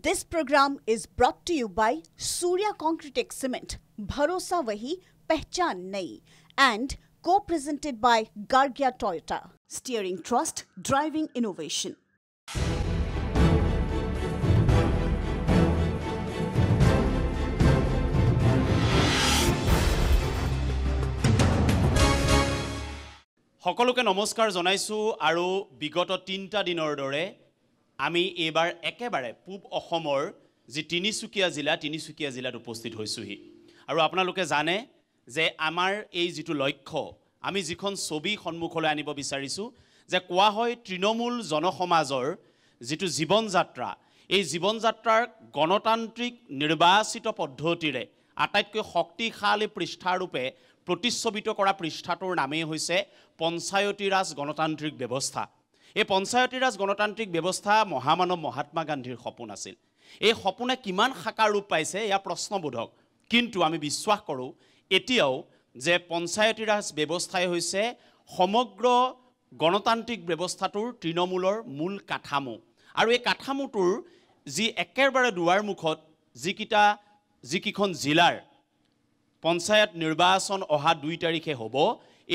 This program is brought to you by Surya Concretex Cement, Bharosa Wahi, Pehchan Nahi, and co-presented by Gargia Toyota, Steering Trust, Driving Innovation. সকলোকে নমস্কাৰ জনাইছো আৰু বিগত ৩টা দিনৰ দৰে আমি এবাৰ একেবাৰে পূব অসমৰ যি তিনিচুকীয়া জিলাত উপস্থিত হৈছোহি আৰু আপোনালোকে জানে যে আমাৰ এই যিটো লক্ষ্য আমি যিখন ছবি সন্মুখলৈ আনিব বিচাৰিছো যে কোৱা হয় তৃণমূল জনসমাজৰ যিটো জীৱন যাত্ৰা এই জীৱন যাত্ৰাৰ গণতান্ত্ৰিক নিৰ্বাচিত পদ্ধতিৰে আটাইতকৈ শক্তিশালী পৃষ্ঠাৰূপে প্ৰতিচ্ছবিত কৰা পৃষ্ঠাটোৰ নামেই হৈছে পঞ্চায়তী ৰাজ গণতান্ত্ৰিক ব্যৱস্থা। এই পঞ্চায়তী ৰাজ গণতান্ত্ৰিক ব্যৱস্থা মহামানৱ মহাত্মা গান্ধীৰ সপোন আছিল। এই সপোনে কিমান সাকাৰ ৰূপ পাইছে এয়া প্ৰশ্নবোধক, কিন্তু আমি বিশ্বাস কৰোঁ এতিয়াও যে পঞ্চায়তী ৰাজ ব্যৱস্থাই হৈছে সমগ্ৰ গণতান্ত্ৰিক ব্যৱস্থাটোৰ তৃণমূলৰ মূল কাঠামো আৰু এই কাঠামোটোৰ যি একেবাৰে দুৱাৰমুখত যিকেইখন জিলাৰ পঞ্চায়ত নিৰ্বাচন অহা 2 তাৰিখে হ'ব,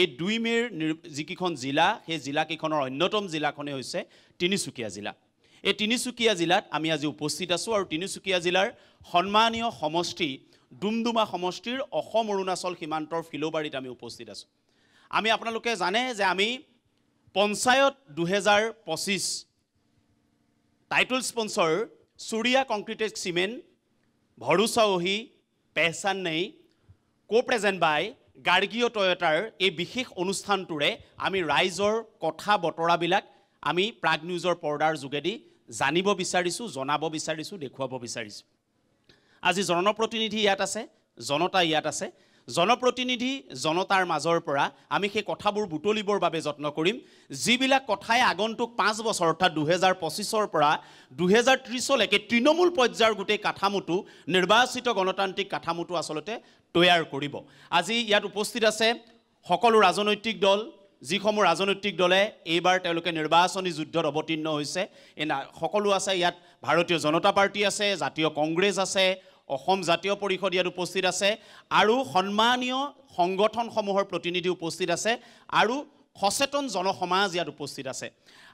এই 2 মেৰ যিকেইখন জিলা সেই জিলাকেইখনৰ অন্যতম জিলাখনেই হৈছে তিনিচুকীয়া জিলা। এই তিনিচুকীয়া জিলাত আমি আজি উপস্থিত আছোঁ আৰু তিনিচুকীয়া জিলাৰ সন্মানীয় সমষ্টি ডুমডুমা সমষ্টিৰ অসম অৰুণাচল সীমান্তৰ ফিলবাৰীত আমি উপস্থিত আছোঁ। আমি আপোনালোকে জানে যে আমি পঞ্চায়ত 2025 টাইটল স্পন্সৰ চুৰিয়া কংক্ৰিটেক্স চিমেণ্ট ভৰোচা ওহি পেহচান নেই co-present by গাৰ্গীয় টয়টাৰ এই বিশেষ অনুষ্ঠানটোৰে আমি ৰাইজৰ কথা বতৰাবিলাক আমি প্ৰাগ নিউজৰ পৰ্দাৰ যোগেদি জানিব বিচাৰিছোঁ, জনাব বিচাৰিছোঁ, দেখুৱাব বিচাৰিছোঁ। আজি জনপ্ৰতিনিধি ইয়াত আছে, জনতা ইয়াত আছে। জনপ্ৰতিনিধি জনতাৰ মাজৰ পৰা আমি সেই কথাবোৰ বুটলিবৰ বাবে যত্ন কৰিম, যিবিলাক কথাই আগন্তুক 5 বছৰ অৰ্থাৎ 2025ৰ পৰা 2030লৈকে তৃণমূল পৰ্যায়ৰ গোটেই কাঠামোটো নিৰ্বাচিত গণতান্ত্ৰিক কাঠামোটো আচলতে তৈয়াৰ কৰিব। আজি ইয়াত উপস্থিত আছে সকলো ৰাজনৈতিক দল, যিসমূহ ৰাজনৈতিক দলে এইবাৰ তেওঁলোকে নিৰ্বাচনী যুদ্ধত অৱতীৰ্ণ হৈছে। সকলো আছে ইয়াত, ভাৰতীয় জনতা পাৰ্টি আছে, জাতীয় কংগ্ৰেছ আছে, অসম জাতীয় পৰিষদ ইয়াত উপস্থিত আছে আৰু সন্মানীয় সংগঠনসমূহৰ প্ৰতিনিধি উপস্থিত আছে আৰু সচেতন জনসমাজ ইয়াত উপস্থিত আছে।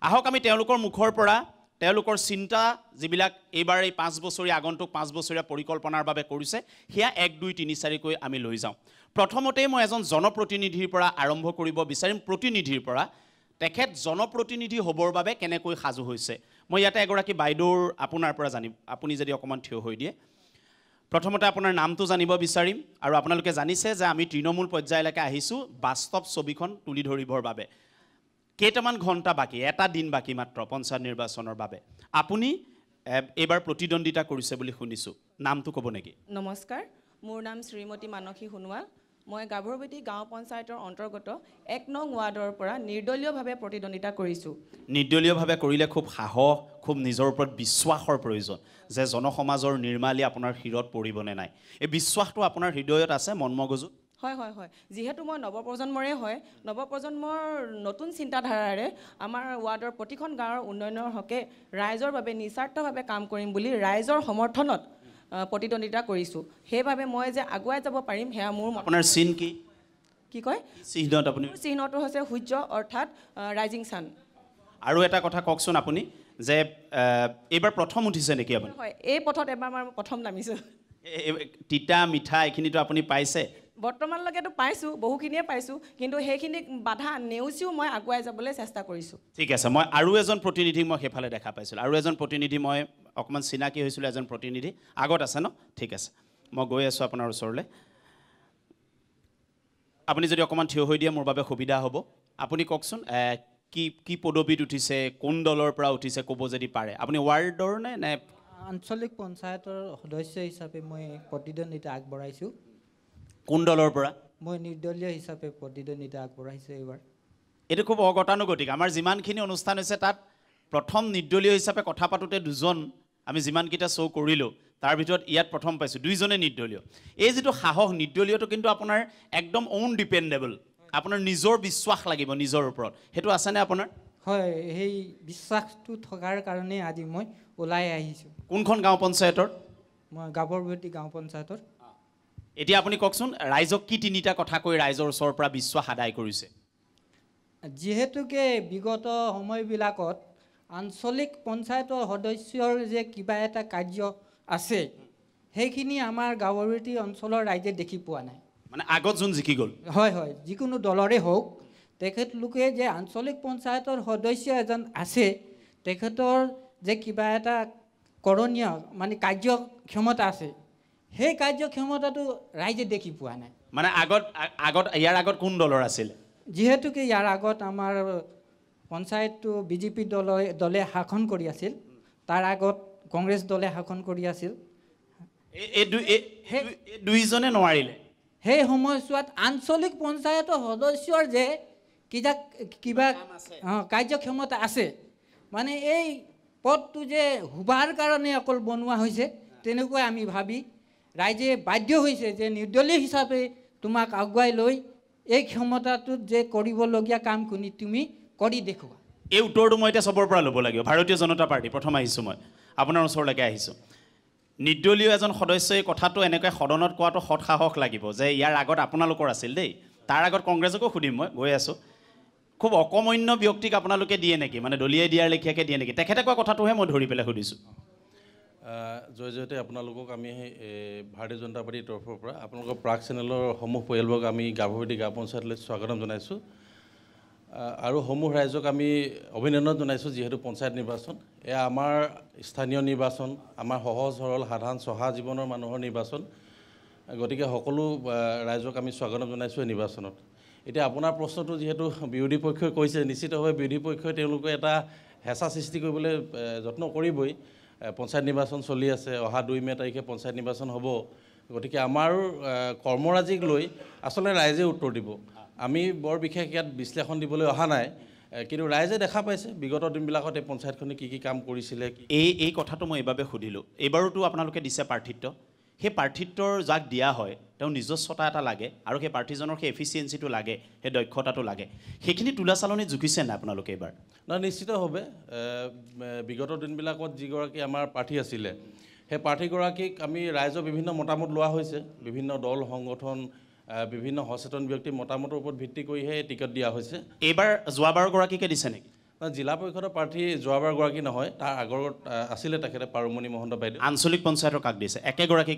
আহক আমি তেওঁলোকৰ মুখৰ পৰা তেওঁলোকৰ চিন্তা যিবিলাক এইবাৰ এই 5 বছৰীয়া আগন্তুক 5 বছৰীয়া পৰিকল্পনাৰ বাবে কৰিছে সেয়া 1, 2, 3, 4 কৈ আমি লৈ যাওঁ। প্ৰথমতেই মই এজন জনপ্ৰতিনিধিৰ পৰা আৰম্ভ কৰিব বিচাৰিম, প্ৰতিনিধিৰ পৰা। তেখেত জনপ্ৰতিনিধি হ'বৰ বাবে কেনেকৈ সাজু হৈছে। মই ইয়াতে এগৰাকী বাইদেউৰ আপোনাৰ পৰা জানিম, আপুনি যদি অকণমান থিয় হৈ দিয়ে। প্ৰথমতে আপোনাৰ নামটো জানিব বিচাৰিম আৰু আপোনালোকে জানিছে যে আমি তৃণমূল পৰ্যায়লৈকে আহিছোঁ বাস্তৱ ছবিখন তুলি ধৰিবৰ বাবে। কেইটামান ঘণ্টা বাকী, এটা দিন বাকী মাত্ৰ পঞ্চায়ত নিৰ্বাচনৰ বাবে। আপুনি এইবাৰ প্ৰতিদ্বন্দ্বিতা কৰিছে বুলি শুনিছোঁ, নামটো ক'ব নেকি? নমস্কাৰ, মোৰ নাম শ্ৰীমতী মানসী সোণোৱাল। মই গাভৰুবেটী গাঁও পঞ্চায়তৰ অন্তৰ্গত 1 নং ৱাৰ্ডৰ পৰা নিৰ্দলীয়ভাৱে প্ৰতিদ্বন্দ্বিতা কৰিছোঁ। নিৰ্দলীয়ভাৱে কৰিলে খুব সাহস, খুব নিজৰ ওপৰত বিশ্বাসৰ প্ৰয়োজন যে জনসমাজৰ নিৰ্মালী আপোনাৰ শিৰত পৰিবনে নাই। এই বিশ্বাসটো আপোনাৰ হৃদয়ত আছে, মন মগজুত? হয় হয় হয়, যিহেতু মই নৱপ্ৰজন্মৰে হয়, নৱপ্ৰজন্মৰ নতুন চিন্তাধাৰাৰে আমাৰ ৱাৰ্ডৰ প্ৰতিখন গাঁৱৰ উন্নয়নৰ হকে ৰাইজৰ বাবে নিস্বাৰ্থভাৱে কাম কৰিম বুলি ৰাইজৰ সমৰ্থনত প্ৰতিদ্বন্দ্বিতা কৰিছোঁ। সেইবাবে মই যে আগুৱাই যাব পাৰিম সেয়া মোৰ। আপোনাৰ চিন কি? কি কয়? চিহ্নত আপুনি? চিহ্নটো হৈছে সূৰ্য অৰ্থাৎ ৰাইজিং ছান। আৰু এটা কথা কওকচোন আপুনি যে এইবাৰ প্ৰথম উঠিছে নেকি আপুনি? হয়, এই পথত এবাৰ মই প্ৰথম নামিছোঁ। তিতা মিঠা এইখিনিতো আপুনি পাইছে? বৰ্তমানলৈকেতো পাইছোঁ, বহুখিনিয়ে পাইছোঁ, কিন্তু সেইখিনি বাধা নেওচিও মই আগুৱাই যাবলৈ চেষ্টা কৰিছোঁ। ঠিক আছে, মই আৰু এজন প্ৰতিনিধিক মই সেইফালে দেখা পাইছিলোঁ, আৰু এজন প্ৰতিনিধি মই অকণমান চিনাকি হৈছিলোঁ, এজন প্ৰতিনিধি আগত আছে ন? ঠিক আছে, মই গৈ আছোঁ আপোনাৰ ওচৰলৈ। আপুনি যদি অকণমান থিয় হৈ দিয়ে মোৰ বাবে সুবিধা হ'ব। আপুনি কওকচোন কি পদবীত উঠিছে, কোন দলৰ পৰা উঠিছে, ক'ব যদি পাৰে। আপুনি ৱাৰ্ডৰ নে আঞ্চলিক পঞ্চায়তৰ সদস্য হিচাপে মই প্ৰতিদ্বন্দ্বিতা আগবঢ়াইছোঁ। কোন দলৰ পৰা? মই নিৰ্দলীয় হিচাপে প্ৰতিদ্বন্দ্বিতা আগবঢ়াইছোঁ এইবাৰ। এইটো খুব অগতানুগতিক। আমাৰ যিমানখিনি অনুষ্ঠান হৈছে তাত প্ৰথম নিৰ্দলীয় হিচাপে কথা পাতোঁতে 2জন, আমি যিমানকেইটা শ্ব' কৰিলোঁ তাৰ ভিতৰত ইয়াত প্ৰথম পাইছোঁ 2জনে নিৰ্দলীয়। এই যিটো সাহস, নিৰ্দলীয়টো কিন্তু আপোনাৰ একদম অউন ডিপেণ্ডেবল, আপোনাৰ নিজৰ বিশ্বাস লাগিব নিজৰ ওপৰত, সেইটো আছেনে আপোনাৰ? হয় সেই বিশ্বাসটো থকাৰ কাৰণে আজি মই ওলাই আহিছোঁ কোনখন গাঁও পঞ্চায়তৰ মই গাভৰুভেটি গাঁও পঞ্চায়তৰ এতিয়া আপুনি কওকচোন ৰাইজক কি তিনিটা কথা কৈ ৰাইজৰ ওচৰৰ পৰা বিশ্বাস আদায় কৰিছে যিহেতুকে বিগত সময়বিলাকত আঞ্চলিক পঞ্চায়তৰ সদস্যৰ যে কিবা এটা কাৰ্য আছে সেইখিনি আমাৰ গাভৰুভেটি অঞ্চলৰ ৰাইজে দেখি পোৱা নাই মানে আগত যোন জিকি গ'ল হয় হয় যিকোনো দলৰে হওক তেখেতলোকে যে আঞ্চলিক পঞ্চায়তৰ সদস্য এজন আছে তেখেতৰ যে কিবা এটা কৰণীয় মানে কাৰ্যক্ষমতা আছে সেই কাৰ্যক্ষমতাটো ৰাইজে দেখি পোৱা নাই মানে ইয়াৰ আগত কোন দলৰ আছিল যিহেতুকে ইয়াৰ আগত আমাৰ পঞ্চায়তটো বিজেপি দলে শাসন কৰি আছিল তাৰ আগত কংগ্ৰেছ দলে শাসন কৰি আছিল দুইজনে নোৱাৰিলে সেই সময়ছোৱাত আঞ্চলিক পঞ্চায়তৰ সদস্যৰ যে কিবা কাৰ্যক্ষমতা আছে মানে এই পদটো যে হুবাৰ কাৰণে অকল বনোৱা হৈছে তেনেকৈ আমি ভাবি ৰাইজে বাধ্য হৈছে যে নিৰ্দলীয় হিচাপে তোমাক আগুৱাই লৈ এই ক্ষমতাটোত যে কৰিবলগীয়া কামখিনি তুমি কৰি দেখুওৱা এই উত্তৰটো মই এতিয়া চবৰ পৰা ল'ব লাগিব ভাৰতীয় জনতা পাৰ্টি প্ৰথম আহিছোঁ মই আপোনাৰ ওচৰলৈকে আহিছোঁ নিৰ্দলীয় এজন সদস্যই কথাটো এনেকৈ সদনত কোৱাটো সৎসাহস লাগিব যে ইয়াৰ আগত আপোনালোকৰ আছিল দেই তাৰ আগত কংগ্ৰেছকো সুধিম মই গৈ আছোঁ খুব অকমন্য ব্যক্তিক আপোনালোকে দিয়ে নেকি মানে দলিয়াই দিয়াৰ লেখীয়াকৈ দিয়ে নেকি তেখেতে কোৱা কথাটোহে মই ধৰি পেলাই সুধিছোঁ জয়তে আপোনালোকক আমি ভাৰতীয় জনতা পাৰ্টিৰ তৰফৰ পৰা আপোনালোকৰ প্ৰাগ চেনেলৰ সমূহ পৰিয়ালবৰ্গ আমি গাভৰুভেটি গাঁও পঞ্চায়তলৈ স্বাগতম জনাইছোঁ আৰু সমূহ ৰাইজক আমি অভিনন্দন জনাইছোঁ যিহেতু পঞ্চায়ত নিৰ্বাচন এয়া আমাৰ স্থানীয় নিৰ্বাচন আমাৰ সহজ সৰল সাধাৰণ চহা জীৱনৰ মানুহৰ নিৰ্বাচন গতিকে সকলো ৰাইজক আমি স্বাগতম জনাইছোঁ এই নিৰ্বাচনত এতিয়া আপোনাৰ প্ৰশ্নটো যিহেতু বিৰোধী পক্ষই কৈছে নিশ্চিতভাৱে বিৰোধী পক্ষই তেওঁলোকে এটা হেঁচা সৃষ্টি কৰিবলৈ যত্ন কৰিবই পঞ্চায়ত নিৰ্বাচন চলি আছে অহা 2 মে তাৰিখে পঞ্চায়ত নিৰ্বাচন হ'ব গতিকে আমাৰ কৰ্মৰাজিক লৈ আচলতে ৰাইজে উত্তৰ দিব আমি বৰ বিশেষ ইয়াত বিশ্লেষণ দিবলৈ অহা নাই কিন্তু ৰাইজে দেখা পাইছে বিগত দিনবিলাকত এই পঞ্চায়তখনে কি কাম কৰিছিলে এই কথাটো মই এইবাবে সুধিলোঁ এইবাৰোতো আপোনালোকে দিছে প্ৰাৰ্থিত্ব সেই প্ৰাৰ্থিত্বৰ যাক দিয়া হয় তেওঁ নিজস্বতা এটা লাগে আৰু সেই প্ৰাৰ্থীজনৰ সেই এফিচিয়েঞ্চিটো লাগে সেই দক্ষতাটো লাগে সেইখিনি তোলা চালনীত জুখিছে নাই আপোনালোকে এইবাৰ নহয় নিশ্চিতভাৱে বিগত দিনবিলাকত যিগৰাকী আমাৰ প্ৰাৰ্থী আছিলে সেই প্ৰাৰ্থীগৰাকীক আমি ৰাইজৰ বিভিন্ন মতামত লোৱা হৈছে বিভিন্ন দল সংগঠন বিভিন্ন সচেতন ব্যক্তিৰ মতামতৰ ওপৰত ভিত্তি কৰিহে টিকট দিয়া হৈছে এইবাৰ যোৱাবাৰগৰাকীকে দিছে নেকি জিলা পৰিষদৰ প্ৰাৰ্থী যোৱাবাৰগৰাকী নহয় তাৰ আগত আছিলে তেখেতে পাৰুমণি মহন্ত বাইদেউ আঞ্চলিক পঞ্চায়তৰ কাক দিছে একেগৰাকী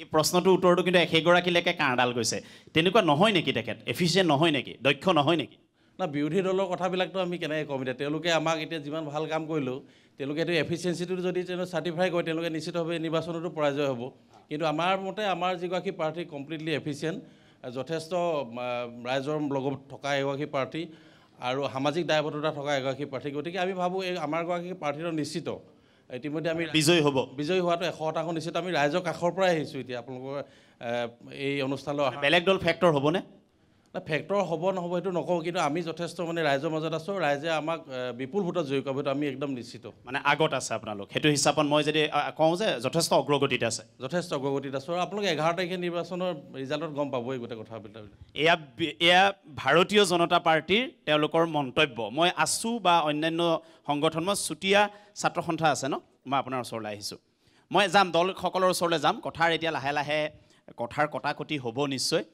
এই প্ৰশ্নটোৰ উত্তৰটো কিন্তু একেগৰাকীলৈকে কাঁড়ডাল গৈছে তেনেকুৱা নহয় নেকি তেখেত এফিচিয়েণ্ট নহয় নেকি দক্ষ নহয় নেকি না বিৰোধী দলৰ কথাবিলাকতো আমি কেনেকৈ ক'ম এতিয়া তেওঁলোকে আমাক এতিয়া যিমান ভাল কাম কৰিলেও তেওঁলোকে এইটো এফিচিয়েঞ্চিটো যদি চাৰ্টিফাই কৰে তেওঁলোকে নিশ্চিতভাৱে নিৰ্বাচনতো পৰাজয় হ'ব কিন্তু আমাৰ মতে আমাৰ যিগৰাকী প্ৰাৰ্থী কমপ্লিটলি এফিচিয়েণ্ট যথেষ্ট ৰাইজৰ লগত থকা এগৰাকী প্ৰাৰ্থী আৰু সামাজিক দায়বদ্ধতা থকা এগৰাকী প্ৰাৰ্থী গতিকে আমি ভাবোঁ এই আমাৰ গৰাকী প্ৰাৰ্থীটো নিশ্চিত ইতিমধ্যে আমি বিজয়ী হ'ব বিজয়ী হোৱাটো 100% নিশ্চিত আমি ৰাইজৰ কাষৰ পৰাই আহিছোঁ এতিয়া আপোনালোকৰ এই অনুষ্ঠানলৈ বেলেগ দল ফেক্টৰ হ'বনে না ফেক্টৰ হ'ব নহ'ব সেইটো নকওঁ কিন্তু আমি যথেষ্ট মানে ৰাইজৰ মাজত আছোঁ ৰাইজে আমাক বিপুল ভোটত জয়ী কৰিব আমি একদম নিশ্চিত মানে আগত আছে আপোনালোক সেইটো হিচাপত মই যদি কওঁ যে যথেষ্ট অগ্ৰগতিত আছে যথেষ্ট অগ্ৰগতিত আছোঁ আৰু আপোনালোকে 11 তাৰিখে নিৰ্বাচনৰ ৰিজাল্টত গম পাবই গোটেই কথাবিলাক এয়া ভাৰতীয় জনতা পাৰ্টীৰ তেওঁলোকৰ মন্তব্য মই আছোঁ বা অন্যান্য সংগঠন মই চুতীয়া ছাত্ৰ সন্থা আছে ন মই আপোনাৰ ওচৰলৈ আহিছোঁ মই যাম দলসকলৰ ওচৰলৈ যাম কথাৰ এতিয়া লাহে লাহে কথাৰ কটাকটি হ'ব নিশ্চয়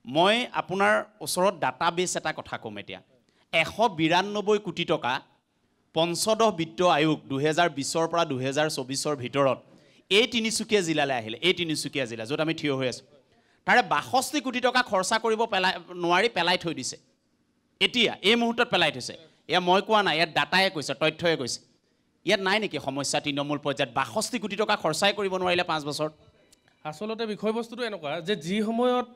মই আপোনাৰ ওচৰত ডাটাবেছ এটা কথা ক'ম এতিয়া 192 কোটি টকা পঞ্চদশ বিত্ত আয়োগ 2020ৰ পৰা 2024ৰ ভিতৰত এই তিনিচুকীয়া জিলালৈ আহিলে এই তিনিচুকীয়া জিলা য'ত আমি থিয় হৈ আছোঁ তাৰে 62 কোটি টকা খৰচা কৰিব নোৱাৰি পেলাই থৈ দিছে এতিয়া এই মুহূৰ্তত পেলাই থৈছে এয়া মই কোৱা নাই ইয়াত ডাটায়ে কৈছে তথ্যয়ে কৈছে ইয়াত নাই নেকি সমস্যা তৃণমূল পৰ্যায়ত 62 কোটি টকা খৰচাই কৰিব নোৱাৰিলে 5 বছৰত আচলতে বিষয়বস্তুটো এনেকুৱা যে যি সময়ত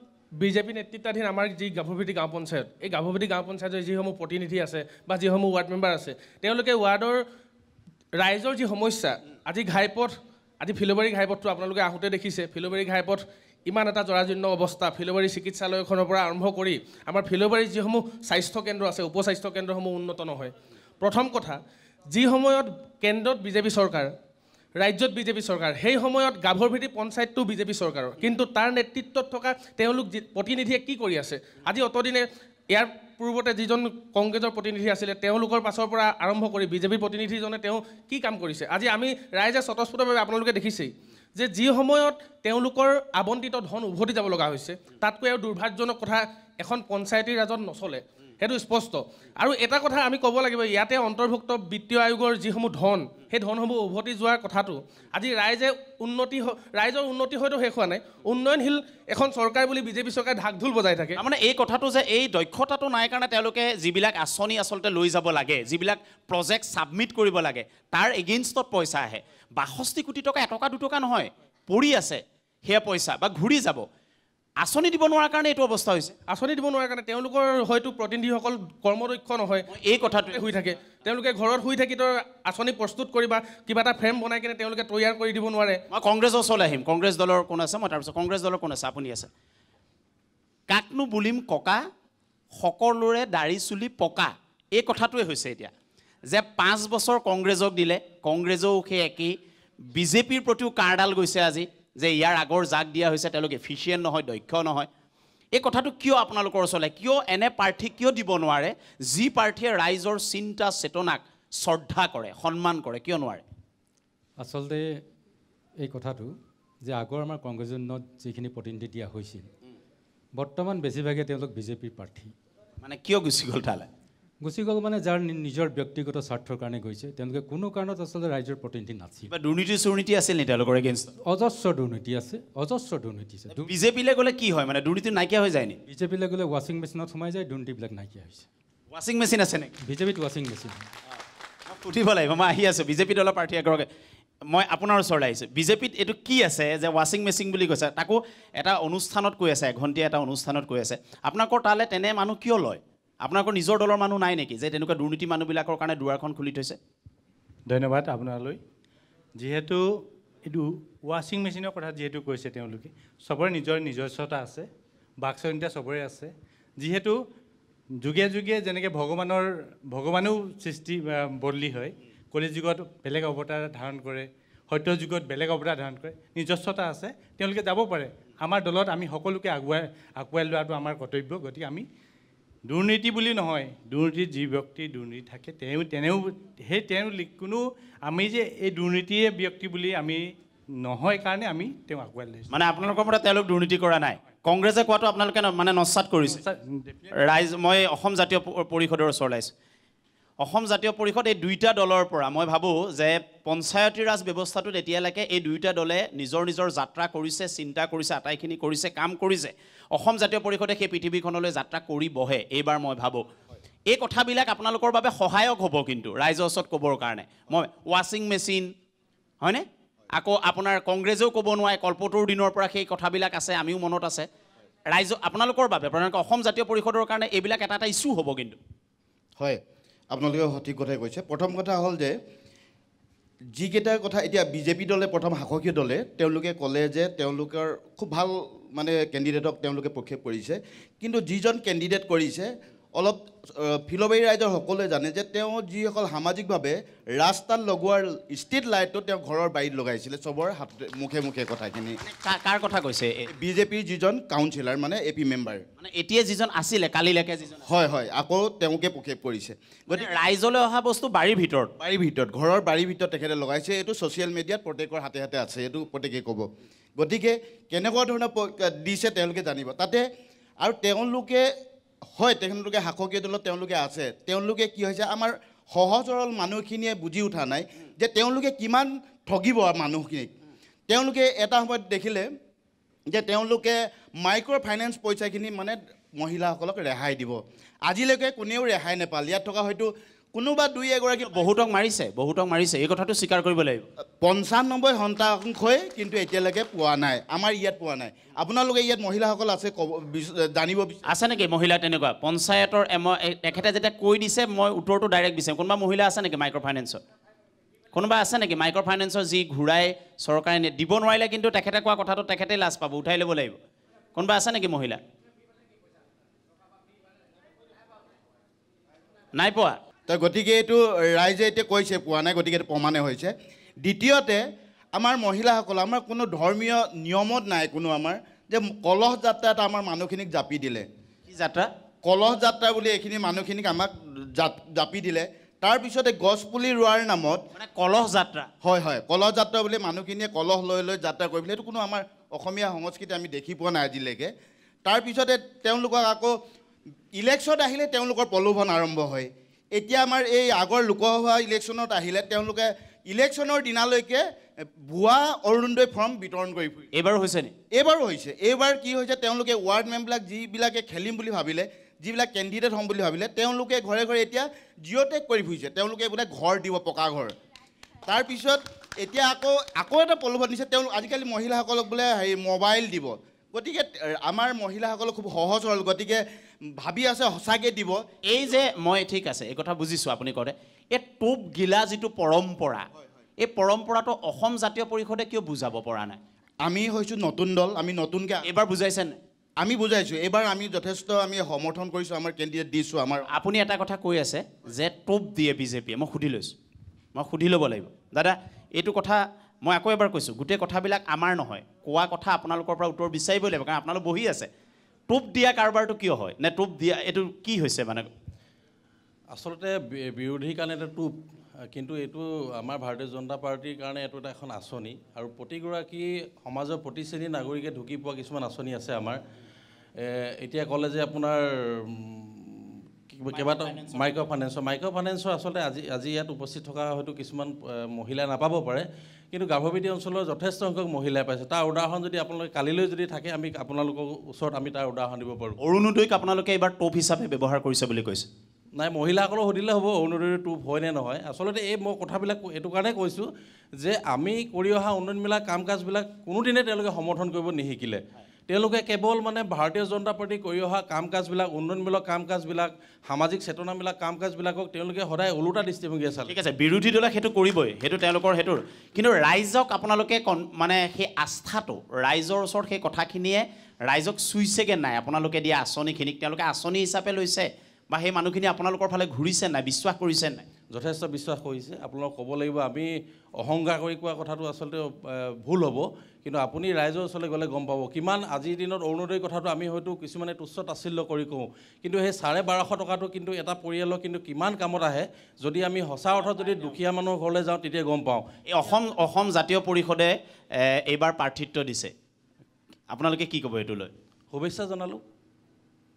বিজেপি নেতৃত্বাধীন আমাৰ যি গাভৰুভেটি গাঁও পঞ্চায়ত এই গাভৰুভেটি গাঁও পঞ্চায়তৰ যিসমূহ প্ৰতিনিধি আছে বা যিসমূহ ৱাৰ্ড মেম্বাৰ আছে তেওঁলোকে ৱাৰ্ডৰ ৰাইজৰ যি সমস্যা আজি ঘাইপথ আজি ফিলবাৰী ঘাইপথটো আপোনালোকে আহোঁতে দেখিছে ফিলবাৰী ঘাইপথ ইমান এটা জৰাজীৰ্ণ অৱস্থা ফিলবাৰী চিকিৎসালয়খনৰ পৰা আৰম্ভ কৰি আমাৰ ফিলবাৰীৰ যিসমূহ স্বাস্থ্য কেন্দ্ৰ আছে উপস্বাস্থ্য কেন্দ্ৰসমূহ উন্নত নহয় প্ৰথম কথা যি সময়ত কেন্দ্ৰত বিজেপি চৰকাৰ ৰাজ্যত বিজেপি চৰকাৰ সেই সময়ত গাভৰুভেটি পঞ্চায়তটো বিজেপি চৰকাৰৰ কিন্তু তাৰ নেতৃত্বত থকা তেওঁলোক প্ৰতিনিধিয়ে কি কৰি আছে আজি অতদিনে ইয়াৰ পূৰ্বতে যিজন কংগ্ৰেছৰ প্ৰতিনিধি আছিলে তেওঁলোকৰ পাছৰ পৰা আৰম্ভ কৰি বিজেপিৰ প্ৰতিনিধিজনে তেওঁ কি কাম কৰিছে আজি আমি ৰাইজে স্বতঃস্ফূৰ্তভাৱে আপোনালোকে দেখিছেই যে যি সময়ত তেওঁলোকৰ আবণ্টিত ধন উভতি যাব লগা হৈছে তাতকৈ আৰু দুৰ্ভাগ্যজনক কথা এখন পঞ্চায়তী ৰাজত নচলে সেইটো স্পষ্ট আৰু এটা কথা আমি ক'ব লাগিব ইয়াতে অন্তৰ্ভুক্ত বিত্তীয় আয়োগৰ যিসমূহ ধন সেই ধনসমূহ উভতি যোৱাৰ কথাটো আজি ৰাইজৰ উন্নতি হয়তো শেষ হোৱা নাই উন্নয়নশীল এখন চৰকাৰ বুলি বিজেপি চৰকাৰে ঢাক ঢোল বজাই থাকে মানে এই কথাটো যে এই দক্ষতাটো নাই কাৰণে তেওঁলোকে যিবিলাক আঁচনি আচলতে লৈ যাব লাগে যিবিলাক প্ৰজেক্ট ছাবমিট কৰিব লাগে তাৰ এগেইনষ্টত পইচা আহে ৬২ কোটি টকা এটকা দুটকা নহয় পৰি আছে সেয়া পইচা বা ঘূৰি যাব আঁচনি দিব নোৱাৰাৰ কাৰণে এইটো অৱস্থা হৈছে আঁচনি দিব নোৱাৰাৰ কাৰণে তেওঁলোকৰ হয়তো প্ৰতিনিধিসকল কৰ্মদক্ষ নহয় এই কথাটোৱে শুই থাকে তেওঁলোকে ঘৰত শুই থাকি তো আঁচনি প্ৰস্তুত কৰি বা কিবা এটা ফ্ৰেম বনাই কিনে তেওঁলোকে তৈয়াৰ কৰি দিব নোৱাৰে মই কংগ্ৰেছৰ ওচৰলৈ আহিম কংগ্ৰেছ দলৰ কোন আছে মই তাৰপিছত কংগ্ৰেছ দলৰ কোন আছে আপুনি আছে কাকনো বুলিম ককা সকলোৰে দাড়ি চুলি পকা এই কথাটোৱে হৈছে এতিয়া যে ৫ বছৰ কংগ্ৰেছক দিলে কংগ্ৰেছেও সেই একেই বিজেপিৰ প্ৰতিও কাঁড়ডাল গৈছে আজি যে ইয়াৰ আগৰ জাক দিয়া হৈছে তেওঁলোক এফিচিয়েণ্ট নহয় দক্ষ নহয় এই কথাটো কিয় আপোনালোকৰ ওচৰলৈ কিয় এনে প্ৰাৰ্থী কিয় দিব নোৱাৰে যি প্ৰাৰ্থীয়ে ৰাইজৰ চিন্তা চেতনাক শ্ৰদ্ধা কৰে সন্মান কৰে কিয় নোৱাৰে আচলতে এই কথাটো যে আগৰ আমাৰ কংগ্ৰেছৰ দিনত যিখিনি প্ৰতিনিধি দিয়া হৈছিল বৰ্তমান বেছিভাগে তেওঁলোক বিজেপিৰ প্ৰাৰ্থী মানে কিয় গুচি গ'ল তালৈ গুচি গ'ল মানে যাৰ নিজৰ ব্যক্তিগত স্বাৰ্থৰ কাৰণে গৈছে তেওঁলোকে কোনো কাৰণত আচলতে ৰাইজৰ প্ৰতিনিধি নাছিল কিবা দুৰ্নীতি আছিল নি তেওঁলোকৰ এগেইনষ্ট অজস্ৰ দুৰ্নীতি আছে বিজেপিলৈ গ'লে কি হয় মানে দুৰ্নীতি নাইকিয়া হৈ যায় নি বিজেপিলৈ গ'লে ৱাশ্বিং মেচিনত সোমাই যায় দুৰ্নীতিবিলাক নাইকিয়া হৈছে ৱাশ্বিং মেচিন আছে নেকি বিজেপিত ৱাশ্বিং মেচিন সুধিব লাগিব মই আহি আছোঁ বিজেপি দলৰ প্ৰাৰ্থী এগৰাকী মই আপোনাৰ ওচৰলৈ আহিছোঁ বিজেপিত এইটো কি আছে যে ৱাশ্বিং মেচিন বুলি কৈছে তাকো এটা অনুষ্ঠানত কৈ আছে এঘণ্টীয়া এটা অনুষ্ঠানত কৈ আছে আপোনালোকৰ তালৈ তেনে মানুহ কিয় লয় আপোনালোকৰ নিজৰ দলৰ মানুহ নাই নেকি যে তেনেকুৱা দুৰ্নীতি মানুহবিলাকৰ কাৰণে দুৱাৰখন খুলি থৈছে ধন্যবাদ আপোনালৈ যিহেতু এইটো ৱাশ্বিং মেচিনৰ কথা যিহেতু কৈছে তেওঁলোকে চবৰে নিজস্বতা আছে বাক স্বাধীনতা চবৰে আছে যিহেতু যুগে যুগে যেনেকৈ ভগৱানেও সৃষ্টি বদলি হয় কলি যুগত বেলেগ অৱতাৰ ধাৰণ কৰে সত্য যুগত বেলেগ অৱতাৰ ধাৰণ কৰে নিজস্বতা আছে তেওঁলোকে যাব পাৰে আমাৰ দলত আমি সকলোকে আগুৱাই লোৱাটো আমাৰ কৰ্তব্য গতিকে আমি দুৰ্নীতি বুলি নহয় দুৰ্নীতিত যি ব্যক্তি দুৰ্নীতি থাকে তেওঁ কোনো আমি যে এই দুৰ্নীতিয়ে ব্যক্তি বুলি আমি নহয় কাৰণে আমি তেওঁ আগুৱাই লৈছোঁ মানে আপোনালোকৰ মতে তেওঁলোক দুৰ্নীতি কৰা নাই কংগ্ৰেছে কোৱাটো আপোনালোকে মানে নস্বাত কৰিছে ৰাইজ মই অসম জাতীয় পৰিষদৰ ওচৰলৈ আহিছোঁ অসম জাতীয় পৰিষদ এই দুইটা দলৰ পৰা মই ভাবোঁ যে পঞ্চায়তী ৰাজ ব্যৱস্থাটোত এতিয়ালৈকে এই দুইটা দলে নিজৰ যাত্ৰা কৰিছে চিন্তা কৰিছে আটাইখিনি কৰিছে কাম কৰিছে অসম জাতীয় পৰিষদে সেই পৃথিৱীখনলৈ যাত্ৰা কৰিবহে এইবাৰ মই ভাবোঁ এই কথাবিলাক আপোনালোকৰ বাবে সহায়ক হ'ব কিন্তু ৰাইজৰ ওচৰত ক'বৰ কাৰণে মই ৱাশ্বিং মেচিন হয়নে আকৌ আপোনাৰ কংগ্ৰেছেও ক'ব নোৱাৰে কল্পটোৰ দিনৰ পৰা সেই কথাবিলাক আছে আমিও মনত আছে ৰাইজ আপোনালোকৰ বাবে আপোনালোকৰ অসম জাতীয় পৰিষদৰ কাৰণে এইবিলাক এটা ইছ্যু হ'ব কিন্তু হয় আপোনালোকে সঠিক কথাই কৈছে প্ৰথম কথা হ'ল যে যিকেইটা কথা এতিয়া বিজেপি দলে প্ৰথম শাসকীয় দলে তেওঁলোকে ক'লে যে তেওঁলোকৰ খুব ভাল মানে কেণ্ডিডেটক তেওঁলোকে প্ৰক্ষেপ কৰিছে কিন্তু যিজন কেণ্ডিডেট কৰিছে অলপ ফিলবাৰী ৰাইজৰ সকলোৱে জানে যে তেওঁ যিসকল সামাজিকভাৱে ৰাস্তাত লগোৱাৰ ষ্ট্ৰীট লাইটটো তেওঁ ঘৰৰ বাৰীত লগাইছিলে চবৰ হাততে মুখে কথাখিনি কাৰ কথা কৈছে বিজেপিৰ যিজন কাউন্সিলাৰ মানে এপি মেম্বাৰ মানে এতিয়া যিজন আছিলে কালিলৈকে যিজন হয় আকৌ তেওঁকে প্ৰক্ষেপ কৰিছে গতিকে ৰাইজলৈ অহা বস্তু বাৰীৰ ভিতৰত ঘৰৰ বাৰীৰ ভিতৰত তেখেতে লগাইছে এইটো ছ'চিয়েল মিডিয়াত প্ৰত্যেকৰ হাতে আছে এইটো প্ৰত্যেকেই ক'ব গতিকে কেনেকুৱা ধৰণৰ দিছে তেওঁলোকে জানিব তাতে আৰু তেওঁলোকে শাসকীয় দলত তেওঁলোকে আছে তেওঁলোকে কি হৈছে আমাৰ সহজ সৰল মানুহখিনিয়ে বুজি উঠা নাই যে তেওঁলোকে কিমান ঠগিব মানুহখিনিক তেওঁলোকে এটা সময়ত দেখিলে যে তেওঁলোকে মাইক্ৰ' ফাইনেন্স পইচাখিনি মানে মহিলাসকলক ৰেহাই দিব আজিলৈকে কোনেও ৰেহাই নাপাল ইয়াত থকা হয়তো কোনোবা দুই এগৰাকী বহুতক মাৰিছে এই কথাটো স্বীকাৰ কৰিব লাগিব 95% কিন্তু এতিয়ালৈকে পোৱা নাই আমাৰ ইয়াত পোৱা নাই আপোনালোকে ইয়াত মহিলাসকল আছে জানিব আছে নেকি মহিলা তেনেকুৱা পঞ্চায়তৰ তেখেতে যেতিয়া কৈ দিছে মই উত্তৰটো ডাইৰেক্ট বিচাৰিম কোনোবা মহিলা আছে নেকি মাইক্ৰ' ফাইনেন্সত কোনোবা আছে নেকি মাইক্ৰ' ফাইনেন্সৰ যি ঘূৰাই চৰকাৰে দিব নোৱাৰিলে কিন্তু তেখেতে কোৱা কথাটো তেখেতেই লাজ পাব উঠাই ল'ব লাগিব কোনোবা আছে নেকি মহিলা নাই পোৱা গতিকে এইটো ৰাইজে এতিয়া কৈছে পোৱা নাই গতিকে এইটো প্ৰমাণে হৈছে দ্বিতীয়তে আমাৰ মহিলাসকল আমাৰ কোনো ধৰ্মীয় নিয়মত নাই কোনো আমাৰ যে কলহ যাত্ৰা এটা আমাৰ মানুহখিনিক জাপি দিলে কি যাত্ৰা কলহ যাত্ৰা বুলি এইখিনি মানুহখিনিক আমাক জাপি দিলে তাৰপিছতে গছপুলি ৰোৱাৰ নামত মানে কলহ যাত্ৰা হয় হয় কলহ যাত্ৰা বুলি মানুহখিনিয়ে কলহ লৈ লৈ যাত্ৰা কৰিবলৈ সেইটো কোনো আমাৰ অসমীয়া সংস্কৃতি আমি দেখি পোৱা নাই আজিলৈকে তাৰপিছতে তেওঁলোকক আকৌ ইলেকশ্যন আহিলে তেওঁলোকৰ প্ৰলোভন আৰম্ভ হয় এতিয়া আমাৰ এই আগৰ লোকসভা ইলেকশ্যনত আহিলে তেওঁলোকে ইলেকশ্যনৰ দিনালৈকে ভুৱা অৰুণোদয় ফৰ্ম বিতৰণ কৰি ফুৰিছে এইবাৰো হৈছে নি এইবাৰো হৈছে এইবাৰ কি হৈছে তেওঁলোকে ৱাৰ্ড মেম্বাৰবিলাক যিবিলাকে খেলিম বুলি ভাবিলে যিবিলাক কেণ্ডিডেট হ'ম বুলি ভাবিলে তেওঁলোকে ঘৰে ঘৰে এতিয়া জিঅ'টেক কৰি ফুৰিছে তেওঁলোকে বোলে ঘৰ দিব পকা ঘৰ তাৰপিছত এতিয়া আকৌ এটা প্ৰলোভন দিছে তেওঁলোক আজিকালি মহিলাসকলক বোলে মোবাইল দিব গতিকে আমাৰ মহিলাসকলক খুব সহজ হ'ল গতিকে ভাবি আছে সঁচাকৈ দিব এই যে মই ঠিক আছে এই কথা বুজিছোঁ আপুনি কয় এই টোপ গিলা যিটো পৰম্পৰা এই পৰম্পৰাটো অসম জাতীয় পৰিষদে কিয় বুজাব পৰা নাই আমি হৈছোঁ নতুন দল আমি নতুনকৈ এইবাৰ বুজাইছে নাই আমি বুজাইছোঁ এইবাৰ আমি যথেষ্ট আমি সমৰ্থন কৰিছোঁ আমাৰ কেণ্ডিডেট দিছোঁ আমাৰ আপুনি এটা কথা কৈ আছে যে টোপ দিয়ে বিজেপিয়ে মই সুধি লৈছোঁ মই সুধি ল'ব লাগিব দাদা এইটো কথা মই আকৌ এবাৰ কৈছোঁ গোটেই কথাবিলাক আমাৰ নহয় কোৱা কথা আপোনালোকৰ পৰা উত্তৰ বিচাৰিবই লাগিব কাৰণ আপোনালোক বহি আছে টোপ দিয়া কাৰবাৰটো কিয় হয় নে টোপ দিয়া এইটো কি হৈছে মানে আচলতে বিৰোধীৰ কাৰণে এটা টোপ কিন্তু এইটো আমাৰ ভাৰতীয় জনতা পাৰ্টিৰ কাৰণে এইটো এটা এখন আঁচনি আৰু প্ৰতিগৰাকী সমাজৰ প্ৰতি শ্ৰেণীৰ নাগৰিকে ঢুকি পোৱা কিছুমান আঁচনি আছে আমাৰ এতিয়া ক'লে যে আপোনাৰ কেইবাটাও মাইক্ৰ' ফাইনেন্সৰ আচলতে আজি ইয়াত উপস্থিত থকা হয়তো কিছুমান মহিলা নাপাব পাৰে কিন্তু গাভৰুপতি অঞ্চলৰ যথেষ্ট সংখ্যক মহিলাই পাইছে তাৰ উদাহৰণ যদি আপোনালোকে কালিলৈ যদি থাকে আমি আপোনালোকৰ ওচৰত আমি তাৰ উদাহৰণ দিব পাৰোঁ অৰুণোদয়ক আপোনালোকে এইবাৰ টোপ হিচাপে ব্যৱহাৰ কৰিছে বুলি কৈছে নাই মহিলাসকলক সুধিলে হ'ব অৰুণোদয়ৰ টোপ হয় নে নহয় আচলতে এই মই কথাবিলাক এইটো কাৰণে কৈছোঁ যে আমি কৰি অহা উন্নয়নমূলক কাম কাজবিলাক কোনোদিনে তেওঁলোকে সমৰ্থন কৰিব নিশিকিলে তেওঁলোকে কেৱল মানে ভাৰতীয় জনতা পাৰ্টি কৰি অহা কাম কাজবিলাক উন্নয়নমূলক কাম কাজবিলাক সামাজিক চেতনামূলক কাম কাজবিলাকক তেওঁলোকে সদায় ওলোটা দৃষ্টিভংগীৰে চালে ঠিক আছে বিৰোধী দলে সেইটো কৰিবই সেইটো তেওঁলোকৰ সেইটোৰ কিন্তু ৰাইজক আপোনালোকে মানে সেই আস্থাটো ৰাইজৰ ওচৰত সেই কথাখিনিয়ে ৰাইজক চুইছেগৈ নাই আপোনালোকে দিয়া আঁচনিখিনিক তেওঁলোকে আঁচনি হিচাপে লৈছে বা সেই মানুহখিনি আপোনালোকৰ ফালে ঘূৰিছে নাই বিশ্বাস কৰিছে নাই যথেষ্ট বিশ্বাস কৰিছে আপোনালোকক ক'ব লাগিব আমি অহংকাৰ কৰি কোৱা কথাটো আচলতে ভুল হ'ব কিন্তু আপুনি ৰাইজৰ ওচৰলৈ গ'লে গম পাব কিমান আজিৰ দিনত অৰুণোদয় কথাটো আমি হয়তো কিছুমানে তুচ্ছ তাচ্ছিল্য কৰি কওঁ কিন্তু সেই 1250 টকাটো কিন্তু এটা পৰিয়ালৰ কিন্তু কিমান কামত আহে যদি আমি সঁচা অৰ্থত যদি দুখীয়া মানুহৰ ঘৰলৈ যাওঁ তেতিয়া গম পাওঁ এই অসম জাতীয় পৰিষদে এইবাৰ প্ৰাৰ্থিত্ব দিছে আপোনালোকে কি ক'ব এইটো লৈ শুভেচ্ছা জনালোঁ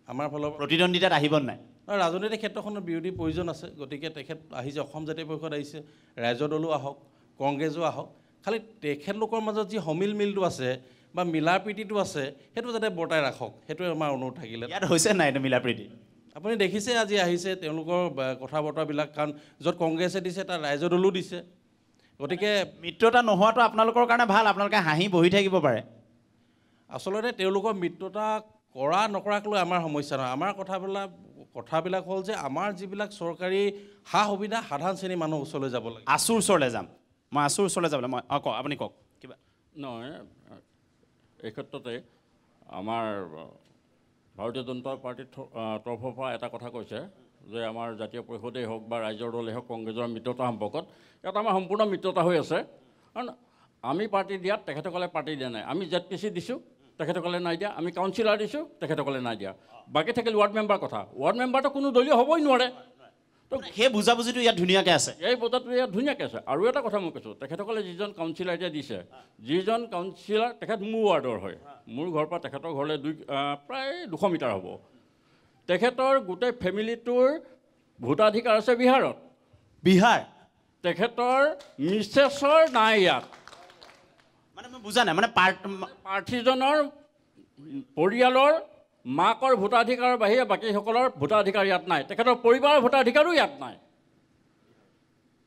আমাৰ ফালৰ প্ৰতিদ্বন্দ্বিতাত আহিব নাই ৰাজনৈতিক ক্ষেত্ৰখনৰ বিৰোধী প্ৰয়োজন আছে গতিকে তেখেত আহিছে অসম জাতীয় পৰিষদ আহিছে ৰাইজৰ দলো আহক কংগ্ৰেছো আহক খালি তেখেতলোকৰ মাজত যি সমিল মিলটো আছে বা মিলা প্ৰীতিটো আছে সেইটো যাতে বৰ্তাই ৰাখক সেইটোৱে আমাৰ অনুৰোধ থাকিলে ইয়াত হৈছে নাই এইটো মিলা প্ৰীতি আপুনি দেখিছে আজি আহিছে তেওঁলোকৰ কথা বতৰাবিলাক কাৰণ য'ত কংগ্ৰেছে দিছে তাত ৰাইজৰ দলো দিছে গতিকে মিত্ৰতা নোহোৱাটো আপোনালোকৰ কাৰণে ভাল আপোনালোকে হাঁহি বহি থাকিব পাৰে আচলতে তেওঁলোকৰ মিত্ৰতা কৰা নকৰাক লৈ আমাৰ সমস্যা নহয় আমাৰ কথাবিলাক হ'ল যে আমাৰ যিবিলাক চৰকাৰী সা সুবিধা সাধাৰণ শ্ৰেণীৰ মানুহৰ ওচৰলৈ যাব লাগে আছুৰ ওচৰলৈ যাম মই আছুৰ ওচৰলৈ যাবলৈ মই কওক আপুনি কওক কিবা নহয় এই ক্ষেত্ৰতে আমাৰ ভাৰতীয় জনতা পাৰ্টীৰ তৰফৰ পৰা এটা কথা কৈছে যে আমাৰ জাতীয় পৰিষদেই হওক বা ৰাইজৰ দলেই হওক কংগ্ৰেছৰ মিত্ৰতা সম্পৰ্কত ইয়াত আমাৰ সম্পূৰ্ণ মিত্ৰতা হৈ আছে কাৰণ আমি পাৰ্টি দিয়াত তেখেতসকলে পাৰ্টি দিয়া নাই আমি ZPC দিছোঁ তেখেতসকলে নাই দিয়া আমি কাউন্সিলাৰ দিছোঁ তেখেতসকলে নাই দিয়া বাকী থাকিল ৱাৰ্ড মেম্বাৰ কথা ৱাৰ্ড মেম্বাৰটো কোনো দলীয় হ'বই নোৱাৰে তো সেই বুজাবুজিটো ইয়াত ধুনীয়াকৈ আছে এই বজাৰটো ইয়াত ধুনীয়াকৈ আছে আৰু এটা কথা মই কৈছোঁ তেখেতসকলে যিজন কাউন্সিলাৰ এতিয়া দিছে যিজন কাউন্সিলাৰ তেখেত মোৰ ৱাৰ্ডৰ হয় মোৰ ঘৰৰ পৰা তেখেতৰ ঘৰলৈ প্ৰায় 200 মিটাৰ হ'ব তেখেতৰ গোটেই ফেমিলিটোৰ ভোটাধিকাৰ আছে বিহাৰ তেখেতৰ মিছেছৰ নাই ইয়াত মানে মই বুজা নাই মানে প্ৰাৰ্থীজনৰ পৰিয়ালৰ মাকৰ ভোটাধিকাৰৰ বাহিৰে বাকীসকলৰ ভোটাধিকাৰ ইয়াত নাই তেখেতৰ পৰিবাৰৰ ভোটাধিকাৰো ইয়াত নাই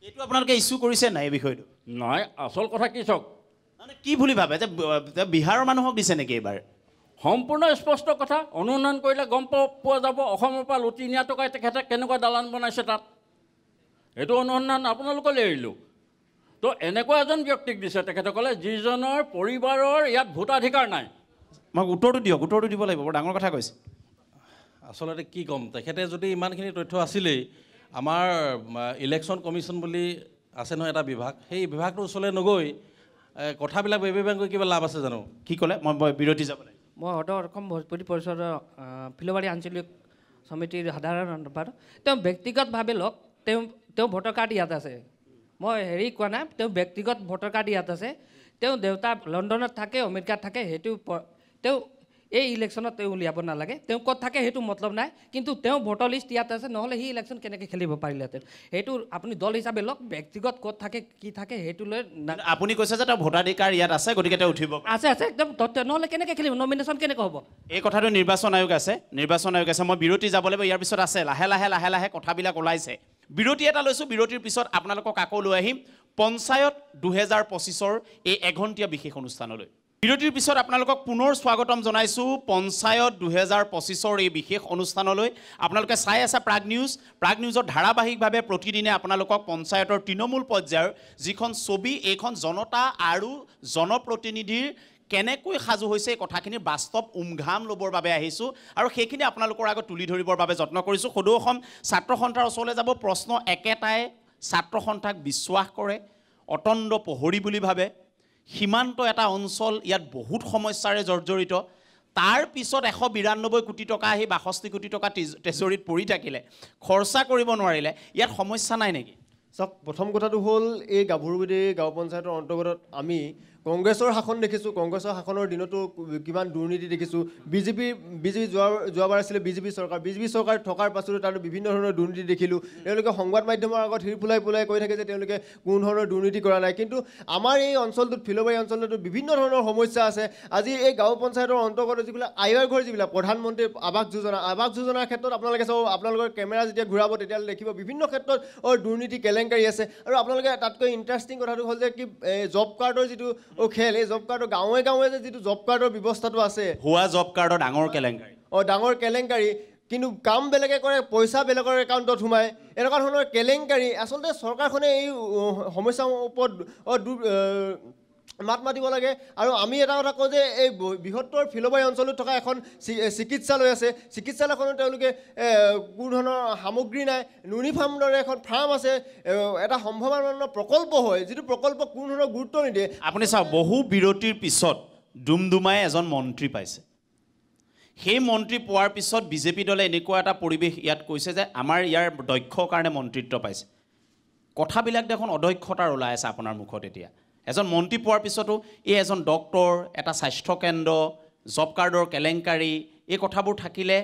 এইটো আপোনালোকে ইছ্যু কৰিছে নাই এই বিষয়টো নাই আচল কথা কি চাওক মানে কি বুলি ভাবে যে বিহাৰৰ মানুহক দিছে নেকি এইবাৰ সম্পূৰ্ণ স্পষ্ট কথা অনুসন্ধান কৰিলে গম পোৱা যাব অসমৰ পৰা লুটি নিয়া টকাই তেখেতে কেনেকুৱা দালান বনাইছে তাত এইটো অনুসন্ধান আপোনালোকলৈ এৰিলোঁ তো এনেকুৱা এজন ব্যক্তিক দিছে তেখেতসকলে যিজনৰ পৰিবাৰৰ ইয়াত ভোটাধিকাৰ নাই মোক উত্তৰটো দিব লাগিব বৰ ডাঙৰ কথা কৈছে আচলতে কি ক'ম তেখেতে যদি ইমানখিনি তথ্য আছিলেই আমাৰ ইলেকশ্যন কমিশ্যন বুলি আছে নহয় এটা বিভাগ সেই বিভাগটোৰ ওচৰলৈ নগৈ কথাবিলাক বেবেবাং কৰি কিবা লাভ আছে জানো কি ক'লে মই বিৰতি যাব লাগিব মই সদৌ অসম ভোজপুৰী পৰিষদৰ ফিলবাৰী আঞ্চলিক সমিতিৰ সাধাৰণ সম্পাদক তেওঁ ব্যক্তিগতভাৱে লওক তেওঁ ভোটাৰ কাৰ্ড ইয়াত আছে মই হেৰি কোৱা নাই তেওঁ ব্যক্তিগত ভোটাৰ কাৰ্ড ইয়াত আছে তেওঁ দেউতা লণ্ডনত থাকে আমেৰিকাত থাকে সেইটো তেওঁ এই ইলেকশ্যনত তেওঁ উলিয়াব নালাগে তেওঁ ক'ত থাকে সেইটো মতলব নাই কিন্তু তেওঁ ভোটাৰ লিষ্ট ইয়াত আছে নহ'লে সি ইলেকশ্যন কেনেকৈ খেলিব পাৰিলেহেঁতেন সেইটো আপুনি দল হিচাপে লওক ব্যক্তিগত ক'ত থাকে কি থাকে সেইটো লৈ আপুনি কৈছে যে তেওঁ ভোটাধিকাৰ ইয়াত আছে গতিকে তেওঁ উঠিব আছে একদম তথ্য নহ'লে কেনেকৈ খেলিব নমিনেশ্যন কেনেকৈ হ'ব এই কথাটো নিৰ্বাচন আয়োগ আছে মই বিৰতি যাব লাগিব ইয়াৰ পিছত আছে লাহে লাহে কথাবিলাক ওলাইছে বিৰতি এটা লৈছোঁ বিৰতিৰ পিছত আপোনালোকক আকৌ লৈ আহিম পঞ্চায়ত 2025ৰ এই এঘণ্টীয়া বিশেষ অনুষ্ঠানলৈ বিৰতিৰ পিছত আপোনালোকক পুনৰ স্বাগতম জনাইছোঁ পঞ্চায়ত 2025ৰ এই বিশেষ অনুষ্ঠানলৈ আপোনালোকে চাই আছে প্ৰাগ নিউজত ধাৰাবাহিকভাৱে প্ৰতিদিনে আপোনালোকক পঞ্চায়তৰ তৃণমূল পৰ্যায়ৰ যিখন ছবি এইখন জনতা আৰু জনপ্ৰতিনিধিৰ কেনেকৈ সাজু হৈছে এই কথাখিনিৰ বাস্তৱ উমঘাম ল'বৰ বাবে আহিছোঁ আৰু সেইখিনি আপোনালোকৰ আগত তুলি ধৰিবৰ বাবে যত্ন কৰিছোঁ সদৌ অসম ছাত্ৰ সন্থাৰ ওচৰলৈ যাব প্ৰশ্ন একেটাই ছাত্ৰ সন্থাক বিশ্বাস কৰে অতণ্ড প্ৰহৰী বুলি ভাবে সীমান্ত এটা অঞ্চল ইয়াত বহুত সমস্যাৰে জৰ্জৰিত তাৰ পিছত 192 কোটি টকা আহি 62 কোটি টকা ট্ৰেজৰীত পৰি থাকিলে খৰচা কৰিব নোৱাৰিলে ইয়াত সমস্যা নাই নেকি চাওক প্ৰথম কথাটো হ'ল এই গাভৰুবিধি গাঁও পঞ্চায়তৰ অন্তৰ্গত আমি কংগ্ৰেছৰ শাসন দেখিছোঁ কংগ্ৰেছৰ শাসনৰ দিনতো কিমান দুৰ্নীতি দেখিছোঁ বিজেপি যোৱাবাৰ আছিলে বিজেপি চৰকাৰ থকাৰ পাছতো তাত বিভিন্ন ধৰণৰ দুৰ্নীতি দেখিলোঁ তেওঁলোকে সংবাদ মাধ্যমৰ আগত হিৰ ফুলাই কৈ থাকে যে তেওঁলোকে কোনো ধৰণৰ দুৰ্নীতি কৰা নাই কিন্তু আমাৰ এই অঞ্চলটোত ফিলবাৰী অঞ্চলটোত বিভিন্ন ধৰণৰ সমস্যা আছে আজি এই গাঁও পঞ্চায়তৰ অন্তৰ্গত যিবিলাক আয়ৰ ঘৰ যিবিলাক প্ৰধানমন্ত্ৰী আৱাস যোজনাৰ ক্ষেত্ৰত আপোনালোকে চাব আপোনালোকৰ কেমেৰা যেতিয়া ঘূৰাব তেতিয়াহ'লে দেখিব বিভিন্ন ক্ষেত্ৰত দুৰ্নীতি কেলেংকাৰী আছে আৰু আপোনালোকে তাতকৈ ইণ্টাৰেষ্টিং কথাটো হ'ল যে কি জব কাৰ্ডৰ যিটো খেল এই জব কাৰ্ডৰ গাঁৱে যে যিটো জব কাৰ্ডৰ ব্যৱস্থাটো আছে হোৱা জব কাৰ্ডৰ ডাঙৰ কেলেংকাৰী কিন্তু কাম বেলেগে কৰে পইচা বেলেগৰ একাউণ্টত সোমায় এনেকুৱা ধৰণৰ কেলেংকাৰী আচলতে চৰকাৰখনে এই সমস্যাৰ ওপৰত মাত মাতিব লাগে আৰু আমি এটা কথা কওঁ যে এই বৃহত্তৰ ফিলবাৰী অঞ্চলত থকা এখন চিকিৎসালয় আছে চিকিৎসালয়খনত তেওঁলোকে কোনো ধৰণৰ সামগ্ৰী নাই নুনি ফাৰ্ম দৰে এখন ফাৰ্ম আছে এটা সম্ভাৱনাপূৰ্ণ প্ৰকল্প হয় যিটো প্ৰকল্প কোনো ধৰণৰ গুৰুত্ব নিদিয়ে আপুনি চাওক বহু বিৰতিৰ পিছত ডুমডুমাই এজন মন্ত্ৰী পাইছে সেই মন্ত্ৰী পোৱাৰ পিছত বিজেপি দলে এনেকুৱা এটা পৰিৱেশ ইয়াত কৈছে যে আমাৰ ইয়াৰ দক্ষ কাৰণে মন্ত্ৰিত্ব পাইছে কথাবিলাক দেখোন অদক্ষতাৰ ওলাই আছে আপোনাৰ মুখত এতিয়া এজন মন্ত্ৰী পোৱাৰ পিছতো এই এজন ডক্টৰ এটা স্বাস্থ্য কেন্দ্ৰ জব কাৰ্ডৰ কেলেংকাৰী এই কথাবোৰ থাকিলে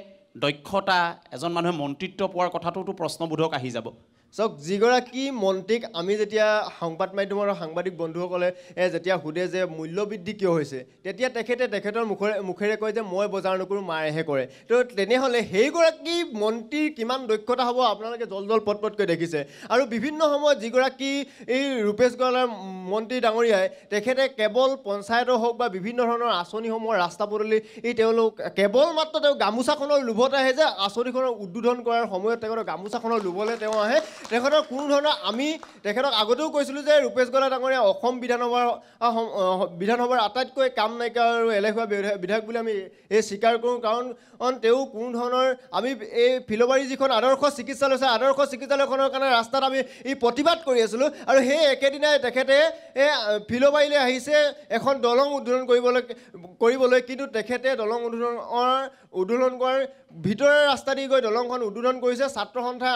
দক্ষতা এজন মানুহে মন্ত্ৰিত্ব পোৱাৰ কথাটোতো প্ৰশ্নবোধক আহি যাব চাওক যিগৰাকী মন্ত্ৰীক আমি যেতিয়া সংবাদ মাধ্যমৰ সাংবাদিক বন্ধুসকলে যেতিয়া সোধে যে মূল্যবৃদ্ধি কিয় হৈছে তেতিয়া তেখেতৰ মুখেৰে কয় যে মই বজাৰ নকৰোঁ মায়েহে কৰে তো তেনেহ'লে সেইগৰাকী মন্ত্ৰীৰ কিমান দক্ষতা হ'ব আপোনালোকে জল পটকৈ দেখিছে আৰু বিভিন্ন সময়ত যিগৰাকী এই ৰূপেশ গোৱালাৰ মন্ত্ৰী ডাঙৰীয়াই তেখেতে কেৱল পঞ্চায়তৰ হওক বা বিভিন্ন ধৰণৰ আঁচনিসমূহৰ ৰাস্তা পদূলি তেওঁলোক কেৱল মাত্ৰ তেওঁ গামোচাখনৰ লোভত আহে যে আঁচনিখনৰ উদ্বোধন কৰাৰ সময়ত তেখেতৰ গামোচাখনৰ লোভলৈ তেওঁ আহে তেখেতৰ কোনো ধৰণৰ আমি তেখেতক আগতেও কৈছিলোঁ যে ৰূপেশ গোৱালা ডাঙৰীয়া অসম বিধানসভাৰ আটাইতকৈ কাম নাইকিয়া আৰু এলেহুৱা বিধায়ক বুলি আমি এই স্বীকাৰ কৰোঁ কাৰণ তেওঁ কোনো ধৰণৰ আমি এই ফিলবাৰী যিখন আদৰ্শ চিকিৎসালয় আছে আদৰ্শ চিকিৎসালয়খনৰ কাৰণে ৰাস্তাত আমি এই প্ৰতিবাদ কৰি আছিলোঁ আৰু সেই একেদিনাই তেখেতে ফিলবাৰীলৈ আহিছে এখন দলং উদ্বোধন কৰিবলৈ কিন্তু তেখেতে দলং উদ্বোধন কৰাৰ ভিতৰৰ ৰাস্তা দি গৈ দলংখন উদ্বোধন কৰিছে ছাত্ৰ সন্থাই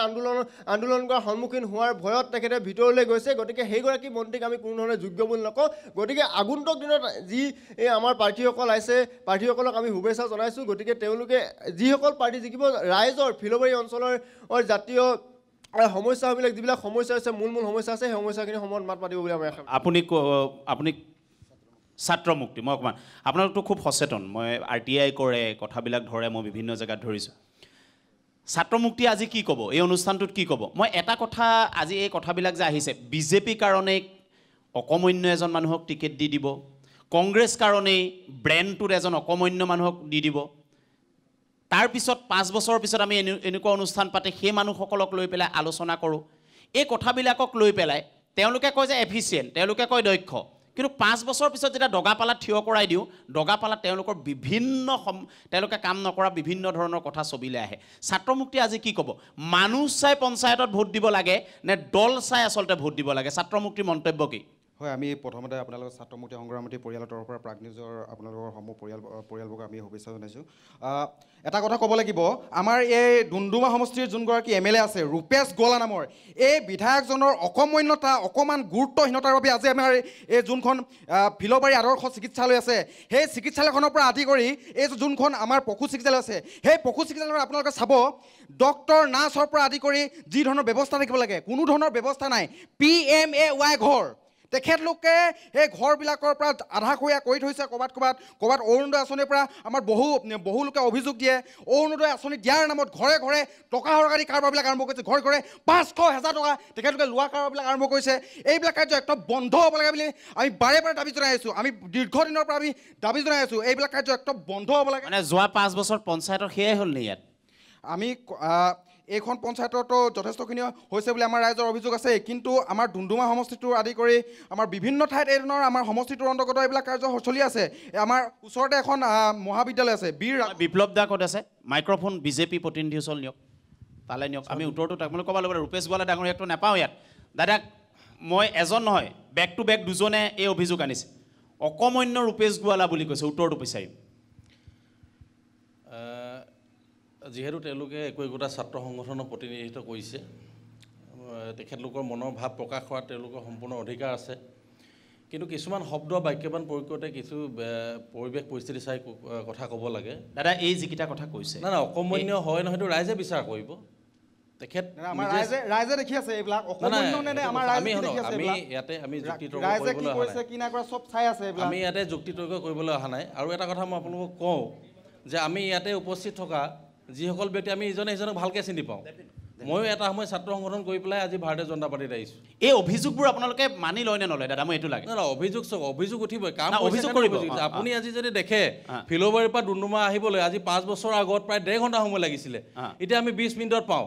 আন্দোলন কৰাৰ সন্মুখীন হোৱাৰ ভয়ত তেখেতে ভিতৰলৈ গৈছে গতিকে সেইগৰাকী মন্ত্ৰীক আমি কোনো ধৰণে যোগ্য বুলি নকওঁ গতিকে আগন্তুক দিনত যি আমাৰ প্ৰাৰ্থীসকল আহিছে প্ৰাৰ্থীসকলক আমি শুভেচ্ছা জনাইছোঁ গতিকে তেওঁলোকে যিসকল প্ৰাৰ্থী জিকিব ৰাইজৰ ফিলবাৰী অঞ্চলৰ জাতীয় সমস্যাবিলাক যিবিলাক সমস্যা আছে মূল সমস্যা আছে সেই সমস্যাখিনি সময়ত মাত মাতিব বুলি আমি আশা আপুনি ছাত্ৰ মুক্তি মই অকণমান আপোনালোকতো খুব সচেতন মই RTI কৰে কথাবিলাক ধৰে মই বিভিন্ন জেগাত ধৰিছোঁ ছাত্ৰ মুক্তি আজি কি ক'ব এই অনুষ্ঠানটোত কি ক'ব মই এটা কথা আজি এই কথাবিলাক যে আহিছে বিজেপি কাৰণে অকমন্য এজন মানুহক টিকেট দি দিব কংগ্ৰেছ কাৰণে ব্ৰেণ্ডটোত এজন অকমন্য মানুহক দি দিব তাৰপিছত 5 বছৰৰ পিছত আমি এনেকুৱা অনুষ্ঠান পাতে সেই মানুহসকলক লৈ পেলাই আলোচনা কৰোঁ এই কথাবিলাকক লৈ পেলাই তেওঁলোকে কয় যে এফিচিয়েণ্ট তেওঁলোকে কয় দক্ষ কিন্তু 5 বছৰৰ পিছত যেতিয়া দগাপালাত থিয় কৰাই দিওঁ দগাপালাত তেওঁলোকৰ তেওঁলোকে কাম নকৰা বিভিন্ন ধৰণৰ কথা ছবিলৈ আহে ছাত্ৰ মুক্তি আজি কি ক'ব মানুহ চাই পঞ্চায়তত ভোট দিব লাগে নে দল চাই আচলতে ভোট দিব লাগে ছাত্ৰ মুক্তিৰ মন্তব্য কি হয়, আমি প্ৰথমতে আপোনালোকৰ ছাত্ৰমুক্তি সংগ্ৰামী পৰিয়ালৰ তৰফৰ পৰা প্ৰাগ নিউজৰ আপোনালোকৰ সমূহ পৰিয়ালবৰ্গক আমি শুভেচ্ছা জনাইছোঁ। এটা কথা ক'ব লাগিব, আমাৰ এই ডুমডুমা সমষ্টিৰ যোনগৰাকী MLA আছে ৰূপেশ গোৱালা নামৰ এই বিধায়কজনৰ অকমন্যতা অকণমান গুৰুত্বহীনতাৰ বাবে আজি আমাৰ এই যোনখন ফিলবাৰী আদৰ্শ চিকিৎসালয় আছে সেই চিকিৎসালয়খনৰ পৰা আদি কৰি এই যোনখন আমাৰ পশু চিকিৎসালয় আছে সেই পশু চিকিৎসালয়ত আপোনালোকে চাব ডক্টৰ নাৰ্ছৰ পৰা আদি কৰি যি ধৰণৰ ব্যৱস্থা থাকিব লাগে কোনো ধৰণৰ ব্যৱস্থা নাই। PMAY ঘৰ তেখেতলোকে সেই ঘৰবিলাকৰ পৰা আধাখৰীয়া কৰি থৈছে। ক'ৰবাত অৰুণোদয় আঁচনিৰ পৰা আমাৰ বহু লোকে অভিযোগ দিয়ে অৰুণোদয় আঁচনি দিয়াৰ নামত ঘৰে ঘৰে টকা সৰকাৰী কাৰবাৰবিলাক আৰম্ভ কৰিছে। ঘৰে ঘৰে 500,000 টকা তেখেতলোকে লোৱা কাৰবাৰবিলাক আৰম্ভ কৰিছে। এইবিলাক কাৰ্য একদম বন্ধ হ'ব লাগে বুলি আমি বাৰে বাৰে দাবী জনাই আছোঁ। আমি দীৰ্ঘদিনৰ পৰা আমি দাবী জনাই আছোঁ এইবিলাক কাৰ্য একদম বন্ধ হ'ব লাগে। মানে যোৱা 5 বছৰ পঞ্চায়তৰ সেয়াই হ'ল নে ইয়াত? আমি এইখন পঞ্চায়ততো যথেষ্টখিনি হৈছে বুলি আমাৰ ৰাইজৰ অভিযোগ আছে, কিন্তু আমাৰ ডুমডুমা সমষ্টিটোৰ আদি কৰি আমাৰ বিভিন্ন ঠাইত এই ধৰণৰ আমাৰ সমষ্টিটোৰ অন্তৰ্গত এইবিলাক কাৰ্য চলি আছে। আমাৰ ওচৰতে এখন মহাবিদ্যালয় আছে বীৰ বিপ্লৱ দা ক'ত আছে? মাইক্ৰফোন বিজেপি প্ৰতিনিধি ওচৰ নিয়ক, তালৈ নিয়ক। আমি উত্তৰটো তাক মানে ক'ব লাগিব। ৰূপেশ গোৱালা ডাঙৰীয়াকটো নাপাওঁ ইয়াত। দাদা মই এজন নহয় বেক টু বেক দুজনে এই অভিযোগ আনিছে। অকমন্য ৰূপেশ গোৱালা বুলি কৈছে, উত্তৰটো বিচাৰিম। যিহেতু তেওঁলোকে একোটা ছাত্ৰ সংগঠনক প্ৰতিনিধিত্ব কৰিছে, তেখেতলোকৰ মনৰ ভাৱ প্ৰকাশ কৰাত তেওঁলোকৰ সম্পূৰ্ণ অধিকাৰ আছে। কিন্তু কিছুমান শব্দ বাক্যবান প্ৰয়োগ কৰোঁতে কিছু পৰিৱেশ পৰিস্থিতি চাই কথা ক'ব লাগে। দাদা এই যিকেইটা কথা কৈছে না অকমন্য হয় নহয়তো ৰাইজে বিচাৰ কৰিব। তেখেত আমাৰ ৰাইজে দেখি আছে এইবিলাক অকমন্য নে আমাৰ ৰাইজে দেখি আছে। আমি ইয়াতে আমি যুক্তি তৰ্ক ৰাইজে কি কৰিবলৈ কৰিছে কি নাই কৰা চব চাই আছে এইবিলাক। আমি ইয়াতে যুক্তি তৰ্ক কৰিবলৈ অহা নাই। আৰু এটা কথা মই আপোনালোকক কওঁ যে আমি ইয়াতে উপস্থিত থকা যিসকল ব্যক্তি আমি ইজনে সিজনক ভালকৈ চিনি পাওঁ। ময়ো এটা সময় ছাত্ৰ সংগঠন কৰি পেলাই আজি ভাৰতীয় জনতা পাৰ্টিত আহিছোঁ। এই অভিযোগবোৰ আপোনালোকে মানি লয় নে নলয় দাদা? মই এইটো লাগে না অভিযোগ চাওক, অভিযোগ উঠিবই, কাম অভিযোগ কৰিব। আপুনি আজি যদি দেখে ফিলবাৰীৰ পৰা ডুমডুমা আহিবলৈ আজি 5 বছৰ আগত প্ৰায় 1.5 ঘণ্টা সময় লাগিছিলে, এতিয়া আমি 20 মিনিটত পাওঁ।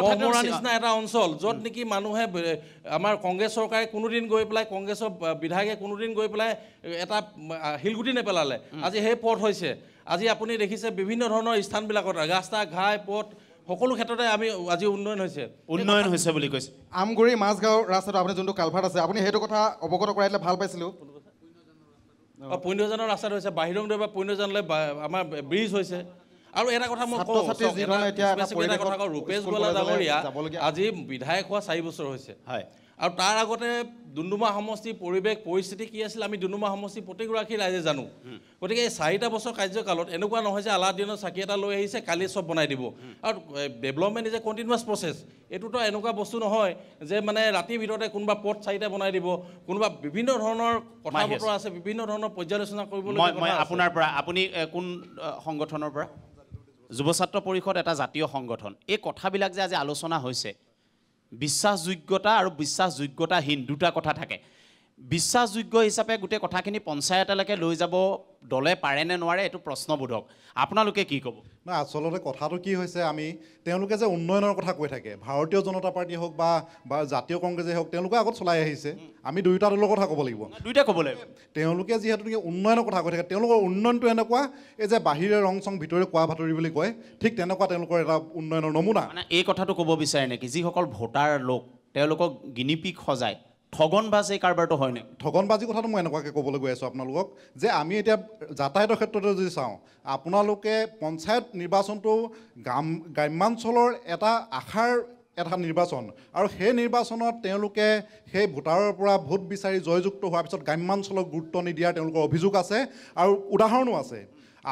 মহমৰা নিচিনা এটা অঞ্চল য'ত নেকি মানুহে আমাৰ কংগ্ৰেছ চৰকাৰে কোনোদিন গৈ পেলাই কংগ্ৰেছৰ বিধায়কে কোনোদিন গৈ পেলাই এটা শিলগুটি নেপেলালে, আজি সেই পথ হৈছে। আজি আপুনি দেখিছে বিভিন্ন ধৰণৰ স্থানবিলাকত ৰাস্তা ঘাই পথ সকলো ক্ষেত্ৰতে আমি আজি উন্নয়ন হৈছে বুলি কৈছে। আমগুৰি মাজগাঁও ৰাস্তাটো আপুনি যোনটো কালভাৰ্ট আছে আপুনি সেইটো কথা অৱগত কৰাই দিলে ভাল পাইছিলোঁ। পুণ্যজনৰ ৰাস্তাটো হৈছে বাহিৰংদৈ বা পুণ্যজনলৈ আমাৰ ব্ৰিজ হৈছে। আৰু এটা কথা মই কওঁ, ৰূপেশ গোৱালা ডাঙৰীয়া আজি বিধায়ক হোৱা 4 বছৰ হৈছে। আৰু তাৰ আগতে ডুমডুমা সমষ্টিৰ পৰিৱেশ পৰিস্থিতি কি আছিল আমি ডুমডুমা সমষ্টিৰ প্ৰতিগৰাকী ৰাইজে জানো। গতিকে এই 4টা বছৰ কাৰ্যকালত এনেকুৱা নহয় যে আলাদিনৰ চাকি এটা লৈ আহিছে কালি চব বনাই দিব। আৰু development is a continuous process. এইটোতো এনেকুৱা বস্তু নহয় যে মানে ৰাতিৰ ভিতৰতে কোনোবা পথ 4টা বনাই দিব, কোনোবা বিভিন্ন ধৰণৰ কথা বতৰা আছে, বিভিন্ন ধৰণৰ পৰ্যালোচনা কৰিবলৈ। মই আপোনাৰ পৰা, আপুনি কোন সংগঠনৰ পৰা? যুৱ ছাত্ৰ পৰিষদ এটা জাতীয় সংগঠন। এই কথাবিলাক যে আজি আলোচনা হৈছে, বিশ্বাসযোগ্যতা আৰু বিশ্বাসযোগ্যতাহীন দুটা কথা থাকে। বিশ্বাসযোগ্য হিচাপে গোটেই কথাখিনি পঞ্চায়তলৈকে লৈ যাব দলে পাৰে নে নোৱাৰে এইটো প্ৰশ্নবোধক। আপোনালোকে কি ক'ব? নাই আচলতে কথাটো কি হৈছে, আমি তেওঁলোকে যে উন্নয়নৰ কথা কৈ থাকে, ভাৰতীয় জনতা পাৰ্টি হওক বা জাতীয় কংগ্ৰেছেই হওক তেওঁলোকে আগত চলাই আহিছে। আমি দুয়োটা দলৰ কথা ক'ব লাগিব, দুয়োটা ক'ব লাগিব। তেওঁলোকে যিহেতু উন্নয়নৰ কথা কৈ থাকে, তেওঁলোকৰ উন্নয়নটো এনেকুৱা এই যে বাহিৰে ৰং চং ভিতৰে কোৱা ভাতৰি বুলি কয়, ঠিক তেনেকুৱা তেওঁলোকৰ এটা উন্নয়নৰ নমুনা। মানে এই কথাটো ক'ব বিচাৰে নেকি যিসকল ভোটাৰ লোক তেওঁলোকক গিনিপিক সজায় ঠগনবাজ এই কাৰবাৰটো হয়নে? ঠগনবাজি কথাটো মই এনেকুৱাকৈ ক'বলৈ গৈ আছোঁ আপোনালোকক যে আমি এতিয়া যাতায়াতৰ ক্ষেত্ৰতে যদি চাওঁ, আপোনালোকে পঞ্চায়ত নিৰ্বাচনটো গ্ৰাম্যাঞ্চলৰ এটা আশাৰ এটা নিৰ্বাচন, আৰু সেই নিৰ্বাচনত তেওঁলোকে সেই ভোটাৰৰ পৰা ভোট বিচাৰি জয়যুক্ত হোৱাৰ পিছত গ্ৰাম্যাঞ্চলক গুৰুত্ব নিদিয়াৰ তেওঁলোকৰ অভিযোগ আছে আৰু উদাহৰণো আছে।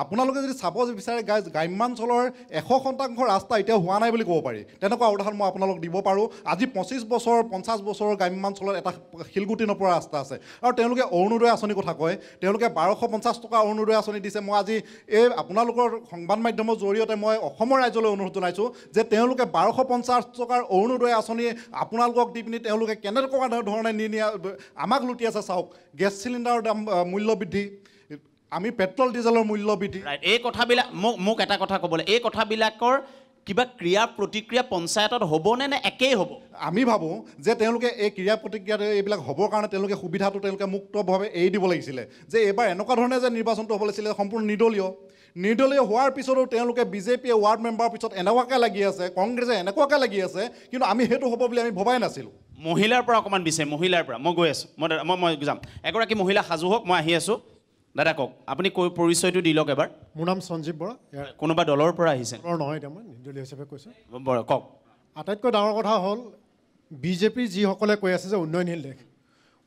আপোনালোকে যদি চাব বিচাৰে গ্ৰাম্যাঞ্চলৰ 100% ৰাস্তা এতিয়াও হোৱা নাই বুলি ক'ব পাৰি। তেনেকুৱা উদাহৰণ মই আপোনালোক দিব পাৰোঁ। আজি 25 বছৰ 50 বছৰৰ গ্ৰাম্যাঞ্চলত এটা শিলগুটি নপৰা ৰাস্তা আছে। আৰু তেওঁলোকে অৰুণোদয় আঁচনিৰ কথা কয়, তেওঁলোকে 1250 টকা অৰুণোদয় আঁচনি দিছে। মই আজি এই আপোনালোকৰ সংবাদ মাধ্যমৰ জৰিয়তে মই অসমৰ ৰাইজলৈ অনুৰোধ জনাইছোঁ যে তেওঁলোকে 1250 টকাৰ অৰুণোদয় আঁচনি আপোনালোকক দি পিনি তেওঁলোকে কেনেকুৱা ধৰণে আমাক লুটি আছে। চাওক, গেছ চিলিণ্ডাৰৰ দাম মূল্য বৃদ্ধি, আমি পেট্ৰল ডিজেলৰ মূল্য বৃদ্ধি। এই কথাবিলাক মোক এটা কথা ক'বলৈ, এই কথাবিলাকৰ কিবা ক্ৰিয়া প্ৰতিক্ৰিয়া পঞ্চায়তত হ'বনে নে একেই হ'ব? আমি ভাবোঁ যে তেওঁলোকে এই ক্ৰিয়া প্ৰতিক্ৰিয়া এইবিলাক হ'বৰ কাৰণে তেওঁলোকে সুবিধাটো তেওঁলোকে মুক্তভাৱে এৰি দিব লাগিছিলে। যে এইবাৰ এনেকুৱা ধৰণে যে নিৰ্বাচনটো হ'ব লাগিছিলে সম্পূৰ্ণ নিৰ্দলীয় হোৱাৰ পিছতো তেওঁলোকে বিজেপিয়ে ৱাৰ্ড মেম্বাৰৰ পিছত এনেকুৱাকৈ লাগি আছে, কংগ্ৰেছে এনেকুৱাকৈ লাগি আছে, কিন্তু আমি সেইটো হ'ব বুলি আমি ভবাই নাছিলোঁ। মহিলাৰ পৰা অকণমান বিচাৰিম মহিলাৰ পৰা মই গৈ আছোঁ মই যাম এগৰাকী মহিলা সাজু হওক মই আহি আছোঁ দাদা কওক আপুনি কৈ পৰিচয়টো দি লওক এবাৰ মোৰ নাম সঞ্জীৱ বৰা কোনোবা দলৰ পৰা আহিছে নহয় এতিয়া মই নিৰ্দলীয় হিচাপে কৈছোঁ বৰা কওক আটাইতকৈ ডাঙৰ কথা হ'ল বিজেপিৰ যিসকলে কৈ আছে যে উন্নয়নশীল দেশ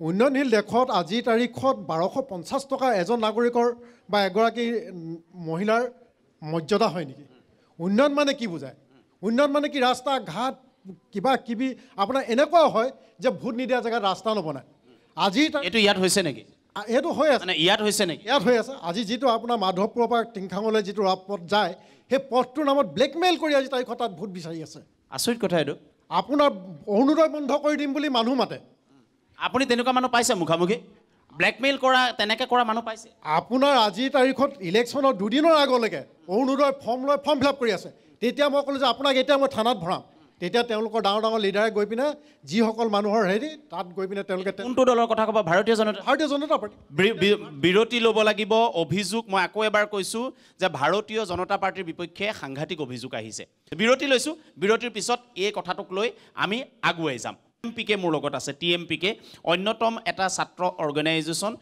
উন্নয়নশীল দেশত আজিৰ তাৰিখত 1250 টকা এজন নাগৰিকৰ বা এগৰাকী মহিলাৰ মৰ্যাদা হয় নেকি উন্নয়ন মানে কি বুজায় উন্নয়ন মানে কি ৰাস্তা ঘাট কিবা কিবি আপোনাৰ এনেকুৱাও হয় যে ভোট নিদিয়া জেগাত ৰাস্তা নবনায় আজি এইটো ইয়াত হৈছে নেকি এইটো হৈ আছে ইয়াত হৈছে নেকি ইয়াত হৈ আছে আজি যিটো আপোনাৰ মাধৱপুৰৰ পৰা টিংখাঙলৈ যিটো পথ যায় সেই পথটোৰ নামত ব্লেকমেইল কৰি আজি তাৰিখত তাত ভোট বিচাৰি আছে আচৰিত কথা এইটো আপোনাৰ অৰুণোদয় বন্ধ কৰি দিম বুলি মানুহ মাতে আপুনি তেনেকুৱা মানুহ পাইছে মুখামুখি ব্লেকমেইল কৰা তেনেকৈ কৰা মানুহ পাইছে আপোনাৰ আজিৰ তাৰিখত ইলেকশ্যনৰ দুদিনৰ আগলৈকে অৰুণোদয় ফৰ্ম ফিল আপ কৰি আছে তেতিয়া মই ক'লোঁ যে আপোনাক এতিয়া মই থানাত ভৰাম তেতিয়া তেওঁলোকৰ ডাঙৰ লিডাৰে গৈ পিনে যিসকল মানুহৰ হেৰি তাত গৈ পিনে তেওঁলোকে কোনটো দলৰ কথা ক'ব ভাৰতীয় জনতা পাৰ্টি বিৰতি ল'ব লাগিব অভিযোগ মই আকৌ এবাৰ কৈছোঁ যে ভাৰতীয় জনতা পাৰ্টিৰ বিপক্ষে সাংঘাতিক অভিযোগ আহিছে বিৰতি লৈছোঁ বিৰতিৰ পিছত এই কথাটোক লৈ আমি আগুৱাই যাম TMPK মোৰ লগত আছে TMPK অন্যতম এটা ছাত্ৰ অৰ্গেনাইজেশ্যন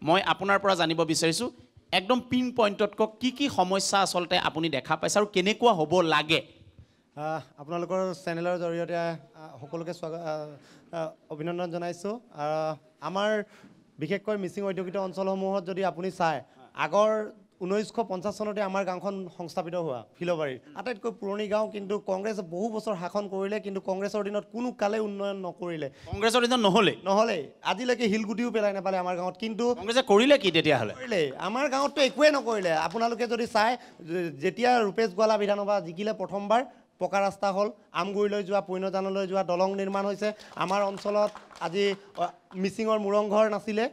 মই আপোনাৰ পৰা জানিব বিচাৰিছোঁ একদম পিন পইণ্টত কওক কি সমস্যা আচলতে আপুনি দেখা পাইছে আৰু কেনেকুৱা হ'ব লাগে আপোনালোকৰ চেনেলৰ জৰিয়তে সকলোকে অভিনন্দন জনাইছোঁ আমাৰ বিশেষকৈ মিচিং ঔদ্যোগিক অঞ্চলসমূহত যদি আপুনি চায় আগৰ 1950 চনতে আমাৰ গাঁওখন সংস্থাপিত হোৱা ফিলবাৰীৰ আটাইতকৈ পুৰণি গাঁও কিন্তু কংগ্ৰেছে বহু বছৰ শাসন কৰিলে কিন্তু কংগ্ৰেছৰ দিনত কোনো কালে উন্নয়ন নকৰিলে কংগ্ৰেছৰ দিনত নহ'লে আজিলৈকে শিলগুটিও পেলাই নাপালে আমাৰ গাঁৱত কিন্তু কংগ্ৰেছে কৰিলে কি তেতিয়াহ'লে কৰিলে আমাৰ গাঁৱততো একোৱেই নকৰিলে আপোনালোকে যদি চায় যেতিয়া ৰূপেশ গোৱালা বিধানসভা জিকিলে প্ৰথমবাৰ পকা ৰাস্তা হ'ল আমগুৰিলৈ যোৱা পৈনজানলৈ যোৱা দলং নিৰ্মাণ হৈছে আমাৰ অঞ্চলত আজি মিচিঙৰ মুৰংঘৰ নাছিলে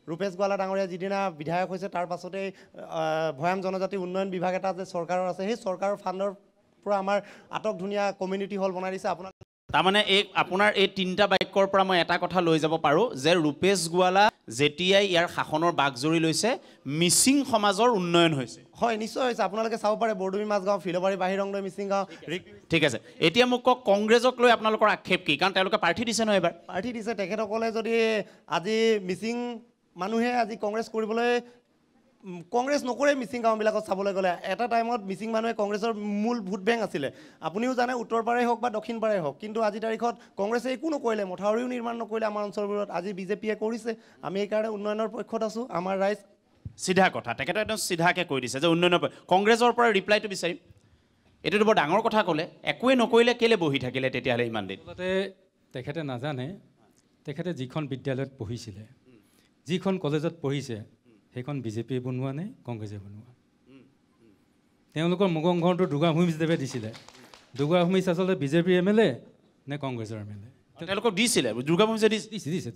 ৰূপেশ গোৱালা ডাঙৰীয়া যিদিনা বিধায়ক হৈছে তাৰ পাছতেই ভৈয়াম জনজাতি উন্নয়ন বিভাগ এটা যে চৰকাৰৰ আছে সেই চৰকাৰৰ ফাণ্ডৰ পৰা আমাৰ আটক ধুনীয়া কমিউনিটি হল বনাই দিছে আপোনাক তাৰমানে আপোনাৰ এই তিনিটা বাক্যৰ পৰা মই এটা কথা লৈ যাব পাৰোঁ যে ৰূপেশ গোৱালা যেতিয়াই ইয়াৰ শাসনৰ বাগজৰি লৈছে মিচিং সমাজৰ উন্নয়ন হৈছে হয় নিশ্চয় হৈছে আপোনালোকে চাব পাৰে বৰডুবি মাজগাঁও ফিলবাৰী বাহিৰংলৈ মিচিং গাঁও ঠিক আছে এতিয়া মোক কওক কংগ্ৰেছক লৈ আপোনালোকৰ আক্ষেপ কি কাৰণ তেওঁলোকে প্ৰাৰ্থী দিছে নহয় এবাৰ প্ৰাৰ্থী দিছে তেখেতসকলে যদি আজি মিচিং মানুহে আজি কংগ্ৰেছ কৰিবলৈ কংগ্ৰেছ নকৰে মিচিং গাঁওবিলাকত চাবলৈ গ'লে এটা টাইমত মিচিং মানুহে কংগ্ৰেছৰ মূল ভোট বেংক আছিলে আপুনিও জানে উত্তৰ পাৰে হওক বা দক্ষিণ পাৰে হওক কিন্তু আজি তাৰিখত কংগ্ৰেছে একো নকৰিলে মথাউৰিও নিৰ্মাণ নকৰিলে আমাৰ অঞ্চলবোৰত আজি বিজেপিয়ে কৰিছে আমি এইকাৰণে উন্নয়নৰ পক্ষত আছোঁ আমাৰ ৰাইজ চিধা কথা তেখেতে একদম চিধাকৈ কৈ দিছে যে উন্নয়নৰ কংগ্ৰেছৰ পৰা ৰিপ্লাইটো বিচাৰিম এইটোতো বৰ ডাঙৰ কথা ক'লে একোৱে নকৰিলে কেলৈ বহি থাকিলে তেতিয়াহ'লে ইমান দিন তেখেতে নাজানে তেখেতে যিখন বিদ্যালয়ত পঢ়িছিলে যিখন কলেজত পঢ়িছে সেইখন বিজেপিয়ে বনোৱা নে কংগ্ৰেছে বনোৱা তেওঁলোকৰ মুগংঘৰটো দুৰ্গাভূমিদেৱে দিছিলে দুৰ্গাভূমি আচলতে বিজেপিৰ MLA নে কংগ্ৰেছৰ MLA তেওঁলোকক দিছিলে দুৰ্গাভূমি দিছে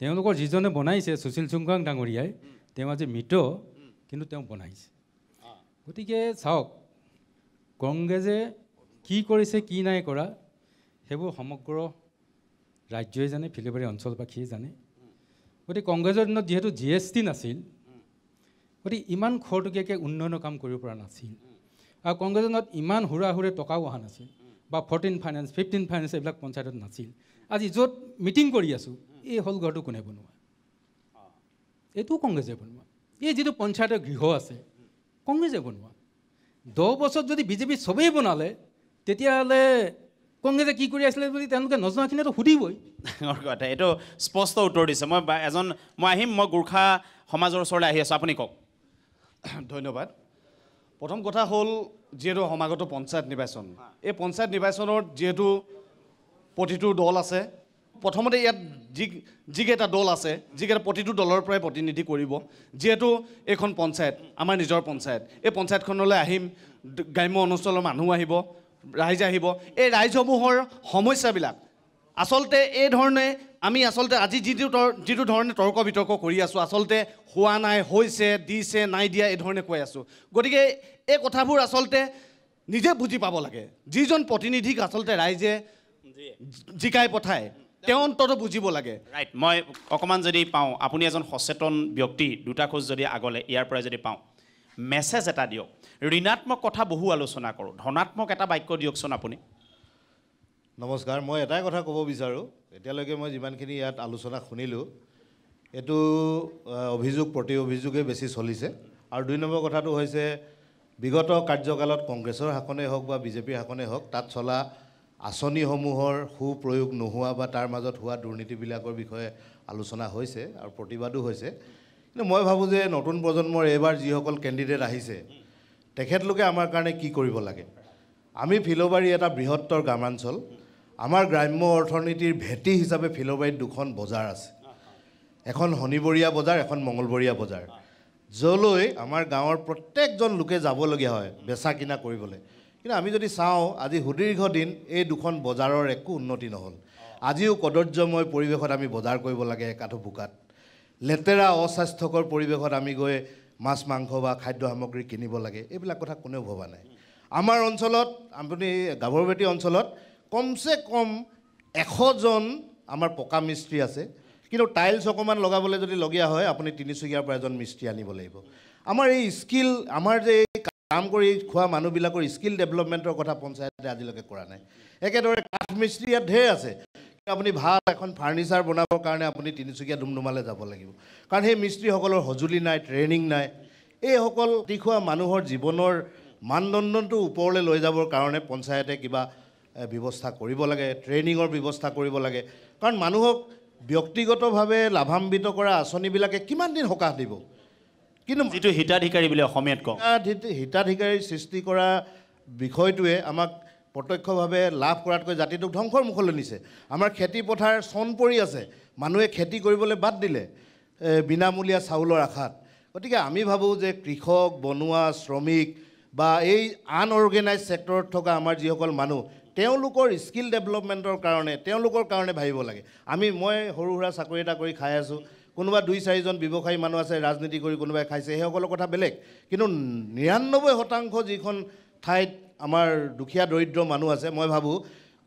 তেওঁলোকৰ যিজনে বনাইছে সুশীল চুংগাং ডাঙৰীয়াই তেওঁ আজি মৃত কিন্তু তেওঁ বনাইছে গতিকে চাওক কংগ্ৰেছে কি কৰিছে কি নাই কৰা সেইবোৰ সমগ্ৰ ৰাজ্যই জানে ফিলবাৰী অঞ্চলবাসীয়ে জানে গতিকে কংগ্ৰেছৰ দিনত যিহেতু GST নাছিল গতিকে ইমান খৰতকীয়াকৈ উন্নয়নৰ কাম কৰিব পৰা নাছিল আৰু কংগ্ৰেছৰ দিনত ইমান হুৰাহুৰে টকাও অহা নাছিল বা 14 ফাইনেন্স 15 ফাইনেন্স এইবিলাক পঞ্চায়তত নাছিল আজি য'ত মিটিং কৰি আছোঁ এই হল ঘৰটো কোনে বনোৱা এইটো কংগ্ৰেছে বনোৱা এই যিটো পঞ্চায়তৰ গৃহ আছে কংগ্ৰেছে বনোৱা 10 বছৰত যদি বিজেপি চবেই বনালে তেতিয়াহ'লে কংগ্ৰেছে কি কৰি আছিলে বুলি তেওঁলোকে নজনাখিনিতো সুধিবই কথা এইটো স্পষ্ট উত্তৰ দিছে মই আহিম মই গোৰ্খা সমাজৰ ওচৰলৈ আহি আছোঁ আপুনি কওক ধন্যবাদ প্ৰথম কথা হ'ল যিহেতু সমাগত পঞ্চায়ত নিৰ্বাচন এই পঞ্চায়ত নিৰ্বাচনত যিহেতু প্ৰতিটো দল আছে প্ৰথমতে ইয়াত যিকেইটা দল আছে যিকেইটা প্ৰতিটো দলৰ পৰাই প্ৰতিনিধি কৰিব যিহেতু এইখন পঞ্চায়ত আমাৰ নিজৰ পঞ্চায়ত এই পঞ্চায়তখনলৈ আহিম গ্ৰাম্য অঞ্চলৰ মানুহ আহিব ৰাইজ আহিব এই ৰাইজসমূহৰ সমস্যাবিলাক আচলতে এই ধৰণে আমি আচলতে আজি যিটো ধৰণে তৰ্ক বিতৰ্ক কৰি আছোঁ আচলতে হোৱা নাই হৈছে দিছে নাই দিয়া এই ধৰণে কৈ আছোঁ গতিকে এই কথাবোৰ আচলতে নিজে বুজি পাব লাগে যিজন প্ৰতিনিধিক আচলতে ৰাইজে জিকাই পঠায় তেওঁ অন্তত বুজিব লাগে ৰাইট মই অকণমান যদি পাওঁ আপুনি এজন সচেতন ব্যক্তি দুটা খোজ যদি আগলৈ ইয়াৰ পৰা যদি পাওঁ মেছেজ এটা দিয়ক ঋণাত্মক কথা বহু আলোচনা কৰোঁ ধনাত্মক এটা বাক্য দিয়কচোন আপুনি নমস্কাৰ, মই এটাই কথা ক'ব বিচাৰোঁ। এতিয়ালৈকে মই যিমানখিনি ইয়াত আলোচনা শুনিলোঁ, এইটো অভিযোগ প্ৰতি অভিযোগেই বেছি চলিছে। আৰু 2 নম্বৰ কথাটো হৈছে বিগত কাৰ্যকালত কংগ্ৰেছৰ শাসনেই হওক বা বিজেপিৰ শাসনেই হওক, তাত চলা আঁচনিসমূহৰ সুপ্ৰয়োগ নোহোৱা বা তাৰ মাজত হোৱা দুৰ্নীতিবিলাকৰ বিষয়ে আলোচনা হৈছে আৰু প্ৰতিবাদো হৈছে। কিন্তু মই ভাবোঁ যে নতুন প্ৰজন্মৰ এইবাৰ যিসকল কেণ্ডিডেট আহিছে, তেখেতলোকে আমাৰ কাৰণে কি কৰিব লাগে। আমি ফিল'বাৰী এটা বৃহত্তৰ গ্ৰামাঞ্চল। আমাৰ গ্ৰাম্য অৰ্থনীতিৰ ভেটি হিচাপে ফিল'বাৰীত 2খন বজাৰ আছে, এখন শনিবৰীয়া বজাৰ, এখন মঙলবৰীয়া বজাৰ, য'লৈ আমাৰ গাঁৱৰ প্ৰত্যেকজন লোকে যাবলগীয়া হয় বেচা কিনা কৰিবলৈ। কিন্তু আমি যদি চাওঁ, আজি সুদীৰ্ঘ দিন এই 2খন বজাৰৰ একো উন্নতি নহ'ল। আজিও কদৰ্যময় পৰিৱেশত আমি বজাৰ কৰিব লাগে, একাঠু বোকাত লেতেৰা অস্বাস্থ্যকৰ পৰিৱেশত আমি গৈ মাছ মাংস বা খাদ্য সামগ্ৰী কিনিব লাগে। এইবিলাক কথা কোনেও ভবা নাই। আমাৰ অঞ্চলত, আপুনি গাভৰুভেটি অঞ্চলত কমচে কম 100জন আমাৰ পকা মিস্ত্ৰী আছে, কিন্তু টাইলছ অকণমান লগাবলৈ যদি লগীয়া হয়, আপুনি তিনিচুকীয়াৰ পৰা এজন মিস্ত্ৰী আনিব লাগিব। আমাৰ এই স্কিল, আমাৰ যে কাম কৰি খোৱা মানুহবিলাকৰ স্কিল ডেভেলপমেণ্টৰ কথা পঞ্চায়তে আজিলৈকে কৰা নাই। একেদৰে কাঠ মিস্ত্ৰী ইয়াত ঢেৰ আছে, আপুনি ভাল এখন ফাৰ্নিচাৰ বনাবৰ কাৰণে আপুনি তিনিচুকীয়া ডুমডুমালৈ যাব লাগিব, কাৰণ সেই মিস্ত্ৰীসকলৰ সঁজুলি নাই, ট্ৰেইনিং নাই। এইসকল খোৱা মানুহৰ জীৱনৰ মানদণ্ডটো ওপৰলৈ লৈ যাবৰ কাৰণে পঞ্চায়তে কিবা ব্যৱস্থা কৰিব লাগে, ট্ৰেইনিঙৰ ব্যৱস্থা কৰিব লাগে। কাৰণ মানুহক ব্যক্তিগতভাৱে লাভান্বিত কৰা আঁচনিবিলাকে কিমান দিন সকাহ দিব। কিন্তু যিটো হিতাধিকাৰী বুলি অসমীয়াত কওঁ, হিতাধিকাৰী সৃষ্টি কৰা বিষয়টোৱে আমাক প্ৰত্যক্ষভাৱে লাভ কৰাতকৈ জাতিটোক ধ্বংসৰ মুখলৈ নিছে। আমাৰ খেতি পথাৰ চন পৰি আছে, মানুহে খেতি কৰিবলৈ বাদ দিলে বিনামূলীয়া চাউলৰ আশাত। গতিকে আমি ভাবোঁ যে কৃষক, বনুৱা, শ্ৰমিক বা এই আনঅৰ্গেনাইজ ছেক্টৰত থকা আমাৰ যিসকল মানুহ, তেওঁলোকৰ স্কিল ডেভেলপমেণ্টৰ কাৰণে ভাবিব লাগে। মই সৰু সুৰা চাকৰি এটা কৰি খাই আছোঁ, কোনোবা 2-4জন ব্যৱসায়ী মানুহ আছে, ৰাজনীতি কৰি কোনোবাই খাইছে, সেইসকলৰ কথা বেলেগ। কিন্তু 99% যিখন ঠাইত আমাৰ দুখীয়া দৰিদ্ৰ মানুহ আছে, মই ভাবোঁ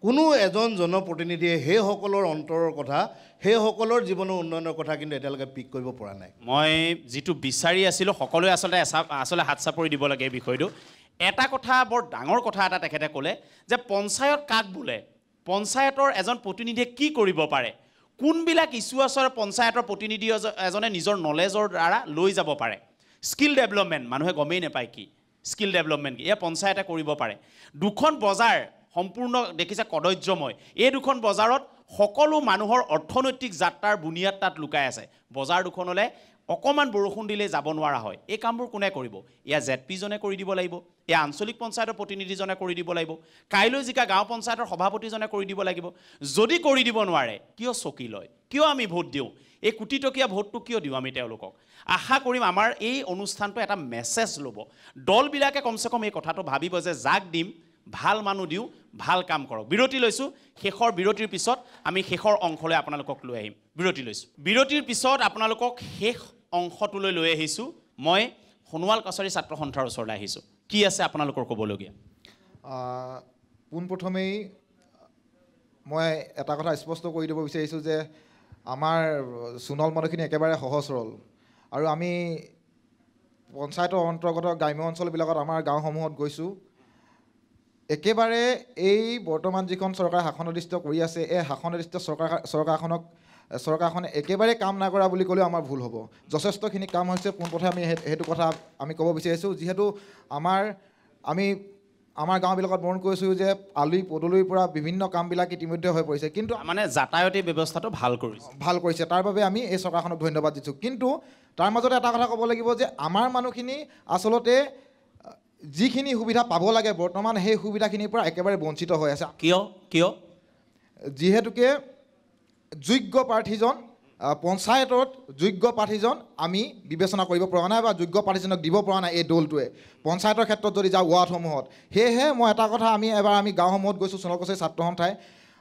কোনো এজন জনপ্ৰতিনিধিয়ে সেইসকলৰ অন্তৰৰ কথা, সেইসকলৰ জীৱনৰ উন্নয়নৰ কথা কিন্তু এতিয়ালৈকে পিক কৰিব পৰা নাই। মই যিটো বিচাৰি আছিলোঁ, সকলোৱে আচলতে হাত চাপৰি দিব লাগে এই বিষয়টো। এটা কথা, বৰ ডাঙৰ কথা এটা তেখেতে ক'লে যে পঞ্চায়ত কাক বোলে, পঞ্চায়তৰ এজন প্ৰতিনিধিয়ে কি কৰিব পাৰে, কোনবিলাক ইছ্যু আচলতে পঞ্চায়তৰ প্ৰতিনিধি এজনে নিজৰ নলেজৰ দ্বাৰা লৈ যাব পাৰে। স্কিল ডেভেলপমেণ্ট মানুহে গমেই নাপায় কি স্কিল ডেভেলপমেণ্ট কি, এয়া পঞ্চায়তে কৰিব পাৰে। 2খন বজাৰ সম্পূৰ্ণ দেখিছে কদৰ্যময়। এই 2খন বজাৰত সকলো মানুহৰ অৰ্থনৈতিক যাত্ৰাৰ বুনিয়াদ তাত লুকাই আছে। বজাৰ 2খনলৈ অকণমান বৰষুণ দিলেই যাব নোৱাৰা হয়। এই কামবোৰ কোনে কৰিব? এয়া ZP-জনে কৰি দিব লাগিব, এয়া আঞ্চলিক পঞ্চায়তৰ প্ৰতিনিধিজনে কৰি দিব লাগিব, কাইলৈ জিকা গাঁও পঞ্চায়তৰ সভাপতিজনে কৰি দিব লাগিব। যদি কৰি দিব নোৱাৰে, কিয় চকী লয়, কিয় আমি ভোট দিওঁ? এই কোটি টকীয়া ভোটটো কিয় দিওঁ আমি তেওঁলোকক? আশা কৰিম আমাৰ এই অনুষ্ঠানটো এটা মেছেজ ল'ব। দলবিলাকে কমচে কম এই কথাটো ভাবিব যে যাক দিম, ভাল মানুহ দিওঁ, ভাল কাম কৰক। বিৰতি লৈছোঁ। শেষৰ বিৰতিৰ পিছত আমি শেষৰ অংশলৈ আপোনালোকক লৈ আহিম। বিৰতি লৈছোঁ। বিৰতিৰ পিছত আপোনালোকক শেষ অংশটোলৈ লৈ আহিছোঁ। মই সোণোৱাল কাছাৰী ছাত্ৰ সন্থাৰ ওচৰলৈ আহিছোঁ। কি আছে আপোনালোকৰ ক'বলগীয়া? পোনপ্ৰথমেই মই এটা কথা স্পষ্ট কৰি দিব বিচাৰিছোঁ যে আমাৰ সোণোৱাল মানুহখিনি একেবাৰে সহজ সৰল, আৰু আমি পঞ্চায়তৰ অন্তৰ্গত গ্ৰাম্য অঞ্চলবিলাকত আমাৰ গাঁওসমূহত গৈছোঁ। একেবাৰে এই বৰ্তমান যিখন চৰকাৰে শাসনাধিষ্ঠ কৰি আছে, এই শাসনাধিষ্ঠ চৰকাৰখনে একেবাৰে কাম নকৰা বুলি ক'লেও আমাৰ ভুল হ'ব। যথেষ্টখিনি কাম হৈছে। পোনপ্ৰথমে আমি সেইটো কথা আমি ক'ব বিচাৰিছোঁ। যিহেতু আমাৰ গাঁওবিলাকত বৰ্ণ কৰিছোঁ যে আলি পদূলিৰ পৰা বিভিন্ন কামবিলাক ইতিমধ্যে হৈ পৰিছে, কিন্তু মানে যাতায়তী ব্যৱস্থাটো ভাল কৰিছে। তাৰ বাবে আমি এই চৰকাৰখনক ধন্যবাদ দিছোঁ। কিন্তু তাৰ মাজতে এটা কথা ক'ব লাগিব যে আমাৰ মানুহখিনি আচলতে যিখিনি সুবিধা পাব লাগে বৰ্তমান সেই সুবিধাখিনিৰ পৰা একেবাৰে বঞ্চিত হৈ আছে। কিয়? যিহেতুকে যোগ্য প্ৰাৰ্থীজন পঞ্চায়তত যোগ্য প্ৰাৰ্থীজন আমি বিবেচনা কৰিব পৰা নাই বা যোগ্য প্ৰাৰ্থীজনক দিব পৰা নাই এই দলটোৱে পঞ্চায়তৰ ক্ষেত্ৰত যদি যাওঁ ৱাৰ্ডসমূহত। সেয়েহে মই এটা কথা আমি গাঁওসমূহত গৈছোঁ, সোণোৱাল কাছাৰী ছাত্ৰ সন্থাই,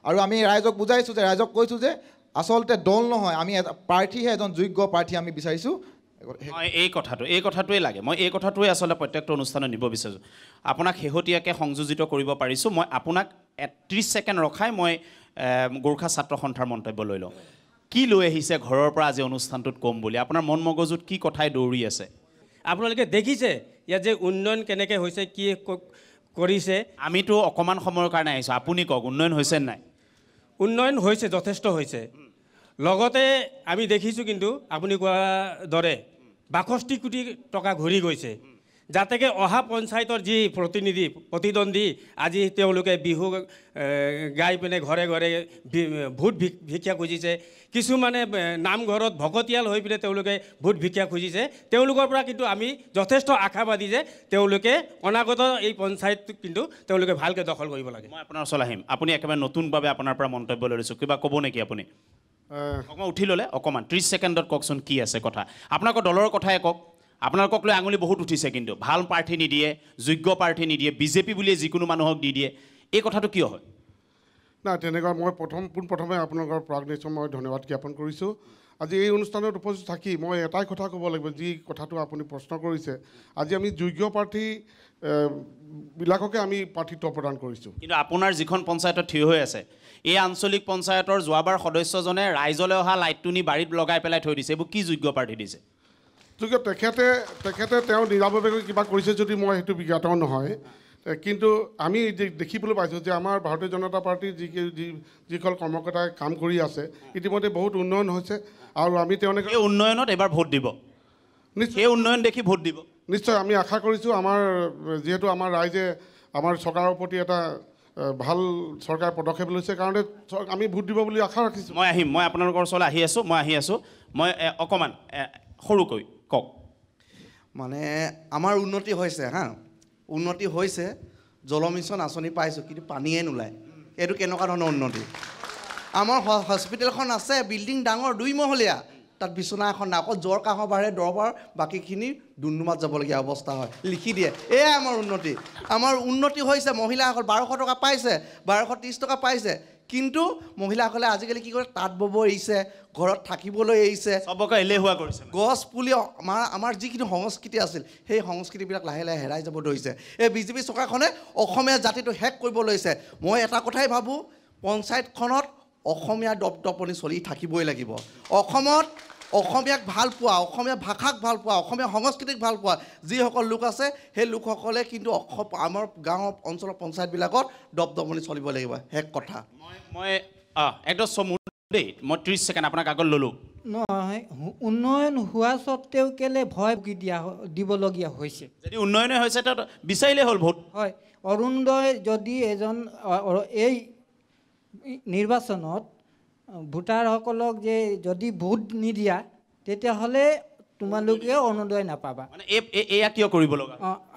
আৰু আমি ৰাইজক বুজাইছোঁ যে কৈছোঁ যে আচলতে দল নহয়, আমি প্ৰাৰ্থীহে, এজন যোগ্য প্ৰাৰ্থী আমি বিচাৰিছোঁ। এই কথাটোৱে লাগে। মই এই কথাটোৱে আচলতে প্ৰত্যেকটো অনুষ্ঠানত নিব বিচাৰিছোঁ। আপোনাক শেহতীয়াকৈ সংযোজিত কৰিব পাৰিছোঁ। মই আপোনাক 30 ছেকেণ্ড ৰখাই মই গোৰ্খা ছাত্ৰ সন্থাৰ মন্তব্য লৈ লওঁ। কি লৈ আহিছে ঘৰৰ পৰা আজি অনুষ্ঠানটোত ক'ম বুলি? আপোনাৰ মন মগজুত কি কথাই দৌৰি আছে? আপোনালোকে দেখিছে ইয়াত যে উন্নয়ন কেনেকৈ হৈছে, কি কৰিছে আমিতো অকণমান সময়ৰ কাৰণে আহিছোঁ আপুনি কওক উন্নয়ন হৈছে নাই উন্নয়ন হৈছে যথেষ্ট হৈছে লগতে আমি দেখিছোঁ কিন্তু আপুনি কোৱা দৰে ৬২ কোটি টকা ঘূৰি গৈছে যাতেকে অহা পঞ্চায়তৰ যি প্ৰতিদ্বন্দ্বী আজি তেওঁলোকে বিহু গাই পিনে ঘৰে ঘৰে ভোট ভিক্ষা খুজিছে কিছুমানে নামঘৰত ভকতীয়াল হৈ পিনে তেওঁলোকে ভোট ভিক্ষা খুজিছে তেওঁলোকৰ পৰা কিন্তু আমি যথেষ্ট আশাবাদী যে তেওঁলোকে অনাগত এই পঞ্চায়ত কিন্তু তেওঁলোকে ভালকৈ দখল কৰিব লাগে মই আপোনাৰ ওচৰলৈ আহিম আপুনি একেবাৰে নতুনভাৱে আপোনাৰ পৰা মন্তব্য লৈ লৈছোঁ কিবা ক'ব নেকি আপুনি অকণমান উঠি ল'লে অকণমান 30 ছেকেণ্ডত কওকচোন কি আছে কথা আপোনালোকৰ দলৰ কথাই কওক আপোনালোকক লৈ আঙুলি বহুত উঠিছে কিন্তু ভাল প্ৰাৰ্থী নিদিয়ে যোগ্য প্ৰাৰ্থী নিদিয়ে বিজেপি বুলিয়ে যিকোনো মানুহক দি দিয়ে এই কথাটো কিয় হয় না তেনেকুৱা মই পোনপ্ৰথমে আপোনালোকৰ প্ৰাগনিশ্চয় মই ধন্যবাদ জ্ঞাপন কৰিছোঁ আজি এই অনুষ্ঠানত উপস্থিত থাকি মই এটাই কথা ক'ব লাগিব যি কথাটো আপুনি প্ৰশ্ন কৰিছে আজি আমি যোগ্য প্ৰাৰ্থী বিলাককে আমি প্ৰাৰ্থিত্ব প্ৰদান কৰিছোঁ কিন্তু আপোনাৰ যিখন পঞ্চায়তত থিয় হৈ আছে এই আঞ্চলিক পঞ্চায়তৰ যোৱাবাৰ সদস্যজনে ৰাইজলৈ অহা লাইটটো নি বাৰীত লগাই পেলাই থৈ দিছে এইবোৰ কি যোগ্য প্ৰাৰ্থী দিছে গতিকে তেখেতে তেওঁ নিৰাপদভাৱে কিবা কৰিছে যদি মই সেইটো বিজ্ঞাত নহয় কিন্তু আমি দেখিবলৈ পাইছোঁ যে আমাৰ ভাৰতীয় জনতা পাৰ্টীৰ যিসকল কৰ্মকৰ্তাই কাম কৰি আছে ইতিমধ্যে বহুত উন্নয়ন হৈছে আৰু আমি তেওঁলোকে এই উন্নয়নত এবাৰ ভোট দিব এই উন্নয়ন দেখি ভোট দিব নিশ্চয় আমি আশা কৰিছোঁ আমাৰ যিহেতু আমাৰ ৰাইজে আমাৰ চৰকাৰৰ প্ৰতি এটা ভাল চৰকাৰ পদক্ষেপ লৈছে কাৰণে আমি ভোট দিব বুলি আশা ৰাখিছোঁ মই আহিম মই আপোনালোকৰ ওচৰলৈ আহি আছোঁ মই অকণমান সৰুকৈ কওক মানে আমাৰ উন্নতি হৈছে উন্নতি হৈছে জলমিছন আঁচনি পাইছোঁ কিন্তু পানীয়ে নোলায় এইটো কেনেকুৱা ধৰণৰ উন্নতি আমাৰ হস্পিটেলখন আছে বিল্ডিং ডাঙৰ 2 মহলীয়া তাত বিচনা এখন নাই অকল জ্বৰ কাহৰ বাঢ়ে দৰবাৰ বাকীখিনি ডুমডুমাত যাবলগীয়া অৱস্থা হয় লিখি দিয়ে এয়াই আমাৰ উন্নতি হৈছে মহিলাসকল 1200 টকা পাইছে 1230 টকা পাইছে কিন্তু মহিলাসকলে আজিকালি কি কৰে তাঁত বব এৰিছে ঘৰত থাকিবলৈ এৰিছে চবকে এলেহুৱা কৰিছে গছ পুলি আমাৰ যিখিনি সংস্কৃতি আছিল সেই সংস্কৃতিবিলাক লাহে লাহে হেৰাই যাব ধৰিছে এই বিজেপি চৰকাৰখনে অসমীয়া জাতিটো শেষ কৰিব লৈছে মই এটা কথাই ভাবোঁ পঞ্চায়তখনত অসমীয়া দপদপনি চলি থাকিবই লাগিব অসমত অসমীয়াক ভাল পোৱা অসমীয়া ভাষাক ভাল পোৱা অসমীয়া সংস্কৃতিক ভাল পোৱা যিসকল লোক আছে সেই লোকসকলে কিন্তু আমাৰ গাঁৱৰ অঞ্চলৰ পঞ্চায়তবিলাকত দপদপনি চলিব লাগিব শেষ কথা মই একদম চমু দেই মই 30 ছেকেণ্ড আপোনাক আগত ল'লোঁ নহয় উন্নয়ন হোৱা স্বত্তেও কেলে ভয় দিবলগীয়া হৈছে যদি উন্নয়নে হৈছে তো বিচাৰিলে হ'ল ভোট হয় অৰুণোদয় যদি এজন এই নিৰ্বাচনত ভোটাৰসকলক যে যদি ভোট নিদিয়া তেতিয়াহ'লে তোমালোকে অৰুণোদয় নাপাবা মানে এয়া কিয় কৰিব লগা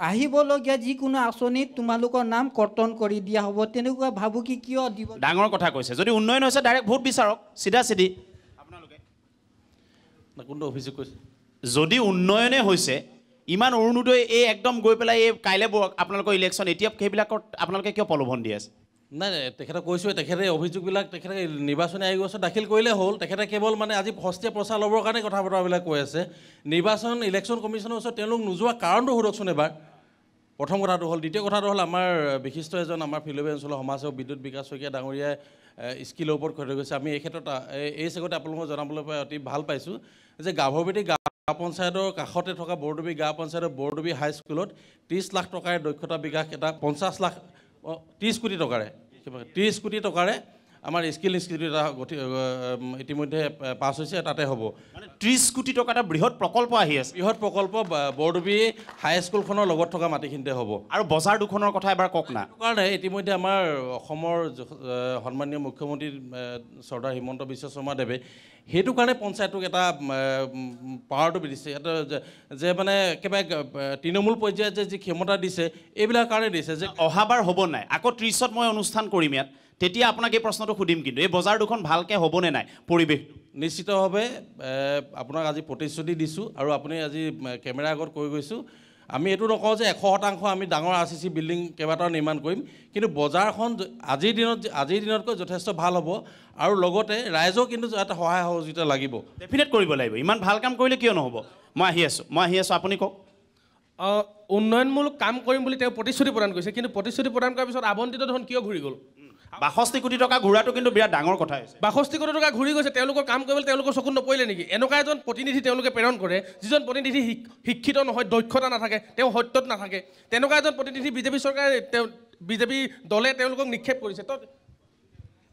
আহিবলগীয়া যিকোনো আঁচনিত তোমালোকৰ নাম কৰ্তন কৰি দিয়া হ'ব তেনেকুৱা ভাবোঁ কি কিয় দিব ডাঙৰ কথা কৈছে যদি উন্নয়ন হৈছে ডাইৰেক্ট ভোট বিচাৰক চিধা চিধি আপোনালোকে কোনটো অভিযোগ কৈছে যদি উন্নয়নে হৈছে ইমান অৰুণোদয় এই একদম গৈ পেলাই এই কাইলৈ আপোনালোকৰ ইলেকশ্যন এতিয়া সেইবিলাকত আপোনালোকে কিয় প্ৰলোভন দি আছে নাই তেখেতে কৈছোঁ তেখেতে অভিযোগবিলাক তেখেতে নিৰ্বাচনী আয়োগৰ ওচৰত দাখিল কৰিলে হ'ল তেখেতে কেৱল মানে আজি সস্তীয়া প্ৰচাৰ ল'বৰ কাৰণে কথা বতৰাবিলাক কৈ আছে ইলেকশ্যন কমিশ্যনৰ ওচৰত তেওঁলোক নোযোৱা কাৰণটো সোধকচোন এবাৰ প্ৰথম কথাটো হ'ল দ্বিতীয় কথাটো হ'ল আমাৰ বিশিষ্ট এজন আমাৰ ফিল'বাৰী অঞ্চলৰ সমাজসেৱক বিদ্যুৎ বিকাশ শইকীয়া ডাঙৰীয়াই স্কিলৰ ওপৰত খৰচ গৈছে আমি এই ক্ষেত্ৰত এই চেগতে আপোনালোকক জনাবলৈ পাই অতি ভাল পাইছোঁ যে গাভৰুপেটী গাঁও পঞ্চায়তৰ কাষতে থকা বৰডুবি গাঁও পঞ্চায়তৰ বৰডুবি হাইস্কুলত 30 লাখ টকাৰে দক্ষতা বিকাশ এটা 50 লাখ 30 কোটি টকাৰে 30 কোটি টকাৰে আমাৰ স্কিল ইনষ্টিটিউট এটা ইতিমধ্যে পাছ হৈছে তাতে হ'ব মানে 30 কোটি টকা এটা বৃহৎ প্ৰকল্প আহি আছে বৃহৎ প্ৰকল্প বৰডুবি হাইস্কুলখনৰ লগত থকা মাটিখিনিতে হ'ব আৰু বজাৰ দুখনৰ কথা এবাৰ কওক না কাৰণে ইতিমধ্যে আমাৰ অসমৰ সন্মানীয় মুখ্যমন্ত্ৰী চৰ্দাৰ হিমন্ত বিশ্ব শৰ্মাদেৱে সেইটো কাৰণে পঞ্চায়তক এটা পাৱাৰটো দিছে এটা যে মানে একেবাৰে তৃণমূল পৰ্যায়ত যে যি ক্ষমতা দিছে এইবিলাক কাৰণে দিছে যে অহাবাৰ হ'ব নাই আকৌ 30ত মই অনুষ্ঠান কৰিম ইয়াত তেতিয়া আপোনাক এই প্ৰশ্নটো সুধিম কিন্তু এই বজাৰ দুখন ভালকৈ হ'বনে নাই পৰিৱেশটো নিশ্চিতভাৱে আপোনাক আজি প্ৰতিশ্ৰুতি দিছোঁ আৰু আপুনি আজি কেমেৰাৰ আগত কৈ গৈছোঁ আমি এইটো নকওঁ যে 100% আমি ডাঙৰ RCC বিল্ডিং কেইবাটাও নিৰ্মাণ কৰিম কিন্তু বজাৰখন আজিৰ দিনতকৈ যথেষ্ট ভাল হ'ব আৰু লগতে ৰাইজক কিন্তু এটা সহায় সহযোগিতা লাগিব ডেফিনেট কৰিব লাগিব ইমান ভাল কাম কৰিলে কিয় নহ'ব মই আহি আছোঁ আপুনি কওক উন্নয়নমূলক কাম কৰিম বুলি তেওঁ প্ৰতিশ্ৰুতি প্ৰদান কৰিছে কিন্তু প্ৰতিশ্ৰুতি প্ৰদান কৰাৰ পিছত আৱণ্টিত ধন কিয় ঘূৰি গ'ল 62 কোটি টকা ঘূৰাটো কিন্তু বিৰাট ডাঙৰ কথা হৈছে 62 কোটি টকা ঘূৰি গৈছে তেওঁলোকৰ কাম কৰিবলৈ তেওঁলোকৰ চকুত নপৰিলে নেকি এনেকুৱা এজন প্ৰতিনিধি তেওঁলোকে প্ৰেৰণ কৰে যিজন প্ৰতিনিধি শিক্ষিত নহয় দক্ষতা নাথাকে তেওঁ সত্যত নাথাকে তেনেকুৱা এজন প্ৰতিনিধি বিজেপি চৰকাৰে বিজেপি দলে তেওঁলোকক নিক্ষেপ কৰিছে তো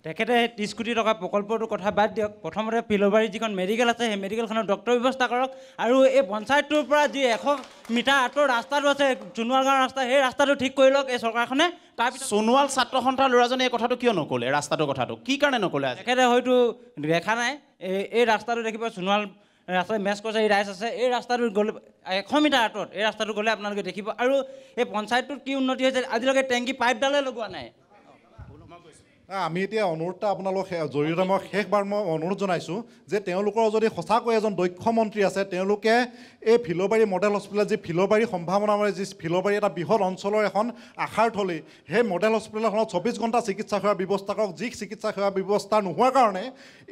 তেখেতে 30 কোটি টকা প্ৰকল্পটোৰ কথা বাদ দিয়ক প্ৰথমতে ফিলবাৰী যিখন মেডিকেল আছে সেই মেডিকেলখনৰ ডক্টৰ ব্যৱস্থা কৰক আৰু এই পঞ্চায়তটোৰ পৰা যি 100 মিটাৰ আঁতৰ ৰাস্তাটো আছে চুনুৱাল গাঁৱৰ ৰাস্তা সেই ৰাস্তাটো ঠিক কৰি লওক এই চৰকাৰখনে তাৰপিছত সোণোৱাল ছাত্ৰ সন্থাৰ ল'ৰাজনে এই কথাটো কিয় নক'লে ৰাস্তাটোৰ কথাটো কি কাৰণে নক'লে তেখেতে হয়তো দেখা নাই এই ৰাস্তাটো দেখিব চুনুৱাল ৰাস্তাত মেছ কছাৰী ৰাইজ আছে এই ৰাস্তাটোত গ'লে 100 মিটাৰ আঁতৰত এই ৰাস্তাটো গ'লে আপোনালোকে দেখিব আৰু এই পঞ্চায়তটোত কি উন্নতি হৈছে আজিলৈকে টেংকি পাইপডালে লগোৱা নাই আমি এতিয়া অনুৰোধটা আপোনালোক জৰিয়তে মই শেষবাৰ মই অনুৰোধ জনাইছোঁ যে তেওঁলোকৰ যদি সঁচাকৈ এজন দক্ষ মন্ত্ৰী আছে তেওঁলোকে এই ফিলবাৰী মডেল হস্পিটেল যি ফিলবাৰী সম্ভাৱনাময় যি ফিলবাৰী এটা বৃহৎ অঞ্চলৰ এখন আশাৰ থলী সেই মডেল হস্পিটেলখনত 24 ঘণ্টা চিকিৎসা সেৱাৰ ব্যৱস্থা কৰক যি চিকিৎসা সেৱাৰ ব্যৱস্থা নোহোৱাৰ কাৰণে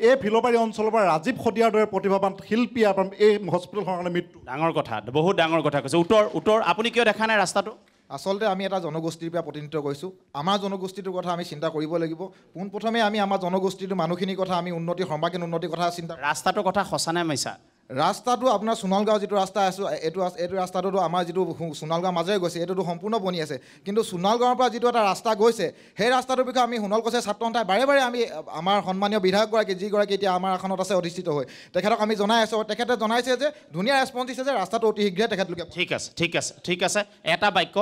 এই ফিলবাৰী অঞ্চলৰ পৰা ৰাজীৱ সদিয়াৰ দৰে প্ৰতিভাৱান শিল্পী এই হস্পিটেলখনৰ কাৰণে মৃত্যু ডাঙৰ কথা বহুত ডাঙৰ কথা কৈছে উত্তৰ আপুনি কিয় দেখা নাই ৰাস্তাটো আচলতে আমি এটা জনগোষ্ঠীৰ পৰা প্ৰতিনিধিত্ব কৰিছোঁ আমাৰ জনগোষ্ঠীটোৰ কথা আমি চিন্তা কৰিব লাগিব পোনপ্ৰথমে আমি আমাৰ জনগোষ্ঠীটোৰ মানুহখিনিৰ কথা আমি সৰ্বাংগীন উন্নতিৰ কথা চিন্তা ৰাস্তাটোৰ কথা সঁচা নে মিছা ৰাস্তাটো আপোনাৰ সোণালগাঁও যিটো ৰাস্তা আছে এইটো ৰাস্তাটোতো আমাৰ যিটো সোণালগাঁৱৰ মাজেৰে গৈছে এইটোতো সম্পূৰ্ণ বনি আছে কিন্তু সোণালগাঁৱৰ পৰা যিটো এটা ৰাস্তা গৈছে সেই ৰাস্তাটোৰ বিষয়ে আমি সোণাল কছাৰী ছাত্ৰ সন্থাই বাৰে বাৰে আমি আমাৰ সন্মানীয় বিধায়কগৰাকী যিগৰাকী এতিয়া আমাৰ আসনত আছে অধিষ্ঠিত হৈ তেখেতক আমি জনাই আছোঁ তেখেতে জনাইছে যে ধুনীয়া ৰেছপঞ্চ দিছে যে ৰাস্তাটো অতি শীঘ্ৰে তেখেতলোকে ঠিক আছে এটা বাক্য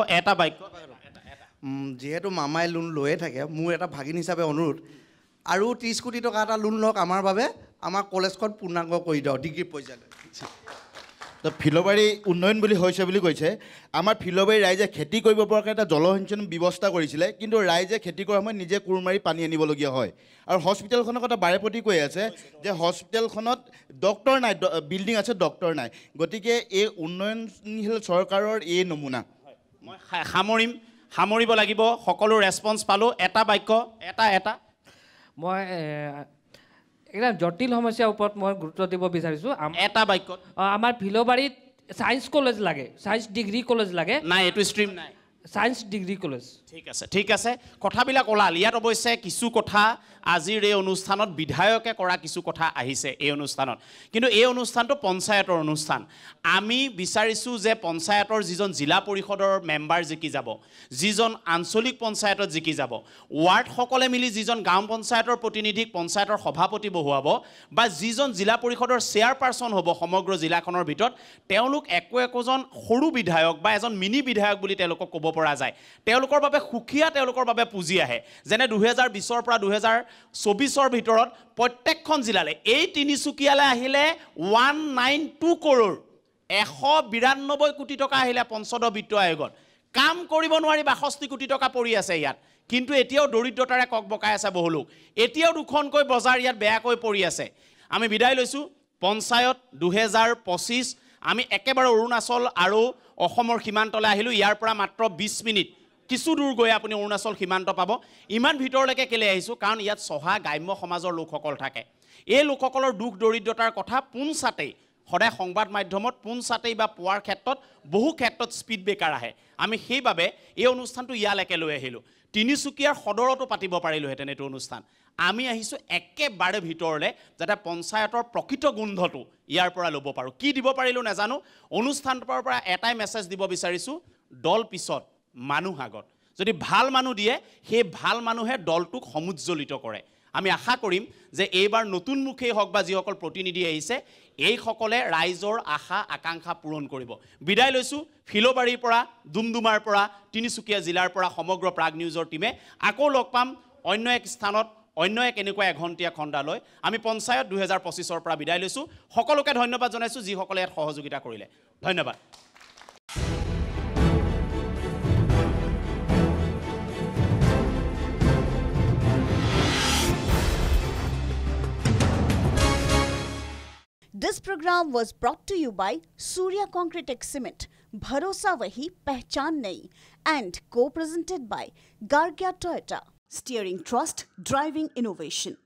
যিহেতু মামাই লোন লৈয়ে থাকে মোৰ এটা ভাগিন হিচাপে অনুৰোধ আৰু 30 কোটি টকা এটা লোন লওক আমাৰ বাবে আমাৰ কলেজখন পূৰ্ণাংগ কৰি দিয়ক ডিগ্ৰী পৰ্যায়লৈ তো ফিলবাৰী উন্নয়ন বুলি হৈছে বুলি কৈছে আমাৰ ফিলবাৰী ৰাইজে খেতি কৰিব পৰাকৈ এটা জলসিঞ্চন ব্যৱস্থা কৰিছিলে কিন্তু ৰাইজে খেতি কৰাৰ সময়ত নিজে কোৰ মাৰি পানী আনিবলগীয়া হয় আৰু হস্পিটেলখনৰ কথা বাৰেপতি কৈ আছে যে হস্পিটেলখনত ডক্টৰ নাই বিল্ডিং আছে ডক্টৰ নাই গতিকে এই উন্নয়নশীল চৰকাৰৰ এই নমুনা মই সামৰিব লাগিব সকলো ৰেছপন্স পালোঁ এটা বাক্য এটা মই একদম জটিল সমস্যাৰ ওপৰত মই গুৰুত্ব দিব বিচাৰিছোঁ এটা বাক্য আমাৰ ফিলবাৰীত ছায়েন্স কলেজ লাগে ছায়েন্স ডিগ্ৰী কলেজ লাগে নাই এইটো ষ্ট্ৰীম নাই ছায়েন্স ডিগ্ৰী কলেজ ঠিক আছে কথাবিলাক ওলাল ইয়াত অৱশ্যে কিছু কথা আজিৰ এই অনুষ্ঠানত বিধায়কে কৰা কিছু কথা আহিছে এই অনুষ্ঠানত কিন্তু এই অনুষ্ঠানটো পঞ্চায়তৰ অনুষ্ঠান আমি বিচাৰিছোঁ যে পঞ্চায়তৰ যিজন জিলা পৰিষদৰ মেম্বাৰ জিকি যাব যিজন আঞ্চলিক পঞ্চায়তত জিকি যাব ৱাৰ্ডসকলে মিলি যিজন গাঁও পঞ্চায়তৰ প্ৰতিনিধিক পঞ্চায়তৰ সভাপতি বহুৱাব বা যিজন জিলা পৰিষদৰ চেয়াৰপাৰ্চন হ'ব সমগ্ৰ জিলাখনৰ ভিতৰত তেওঁলোক একোজন সৰু বিধায়ক বা এজন মিনি বিধায়ক বুলি তেওঁলোকক ক'ব পৰা যায় তেওঁলোকৰ বাবে সুখীয়া তেওঁলোকৰ বাবে পুঁজি আহে যেনে 2020 পৰা 2024 ভিতৰত প্ৰত্যেকখন জিলালৈ এই তিনিচুকীয়ালৈ আহিলে 192 কৰোৰ 192 কোটি টকা আহিলে পঞ্চদশ বিত্ত আয়োগত কাম কৰিব নোৱাৰি 62 কোটি টকা পৰি আছে ইয়াত কিন্তু এতিয়াও দৰিদ্ৰতাৰে ককবকাই আছে বহু লোক এতিয়াও দুখনকৈ বজাৰ ইয়াত বেয়াকৈ পৰি আছে আমি বিদায় লৈছোঁ পঞ্চায়ত 2025 আমি একেবাৰে অৰুণাচল আৰু অসমৰ সীমান্তলৈ আহিলোঁ ইয়াৰ পৰা মাত্ৰ 20 মিনিট কিছু দূৰ গৈ আপুনি অৰুণাচল সীমান্ত পাব ইমান ভিতৰলৈকে কেলে আহিছোঁ কাৰণ ইয়াত চহা গ্ৰাম্য সমাজৰ লোকসকল থাকে এই লোকসকলৰ দুখ দৰিদ্ৰতাৰ কথা পোনচাতেই সদায় সংবাদ মাধ্যমত পোনচাতেই বা পোৱাৰ ক্ষেত্ৰত বহু ক্ষেত্ৰত স্পীড ব্ৰেকাৰ আহে আমি সেইবাবে এই অনুষ্ঠানটো ইয়ালৈকে লৈ আহিলোঁ তিনিচুকীয়াৰ সদৰতো পাতিব পাৰিলোহেঁতেন এইটো অনুষ্ঠান আমি আহিছোঁ একেবাৰে ভিতৰলৈ যাতে পঞ্চায়তৰ প্ৰকৃত গোন্ধটো ইয়াৰ পৰা ল'ব পাৰোঁ কি দিব পাৰিলোঁ নাজানো অনুষ্ঠানৰ পৰা এটাই মেছেজ দিব বিচাৰিছোঁ দল পিছত মানুহ আগত যদি ভাল মানুহ দিয়ে সেই ভাল মানুহে দলটোক সমুজ্জ্বলিত কৰে আমি আশা কৰিম যে এইবাৰ নতুন মুখেই হওক বা যিসকল প্ৰতিনিধি আহিছে এইসকলে ৰাইজৰ আশা আকাংক্ষা পূৰণ কৰিব বিদায় লৈছোঁ ফিলবাৰীৰ পৰা ডুমডুমাৰ পৰা তিনিচুকীয়া জিলাৰ পৰা সমগ্ৰ প্ৰাগ নিউজৰ টীমে আকৌ লগ পাম অন্য এক স্থানত অন্য এক এনেকুৱা এঘণ্টীয়া খণ্ডালৈ আমি পঞ্চায়ত 2025 পৰা বিদায় লৈছোঁ সকলোকে ধন্যবাদ জনাইছোঁ যিসকলে ইয়াত সহযোগিতা কৰিলে ধন্যবাদ This program was brought to you by Surya Concretex Cement, Bharosa Wahi, Pehchan Nahi, and co-presented by Gargia Toyota, steering trust, driving innovation.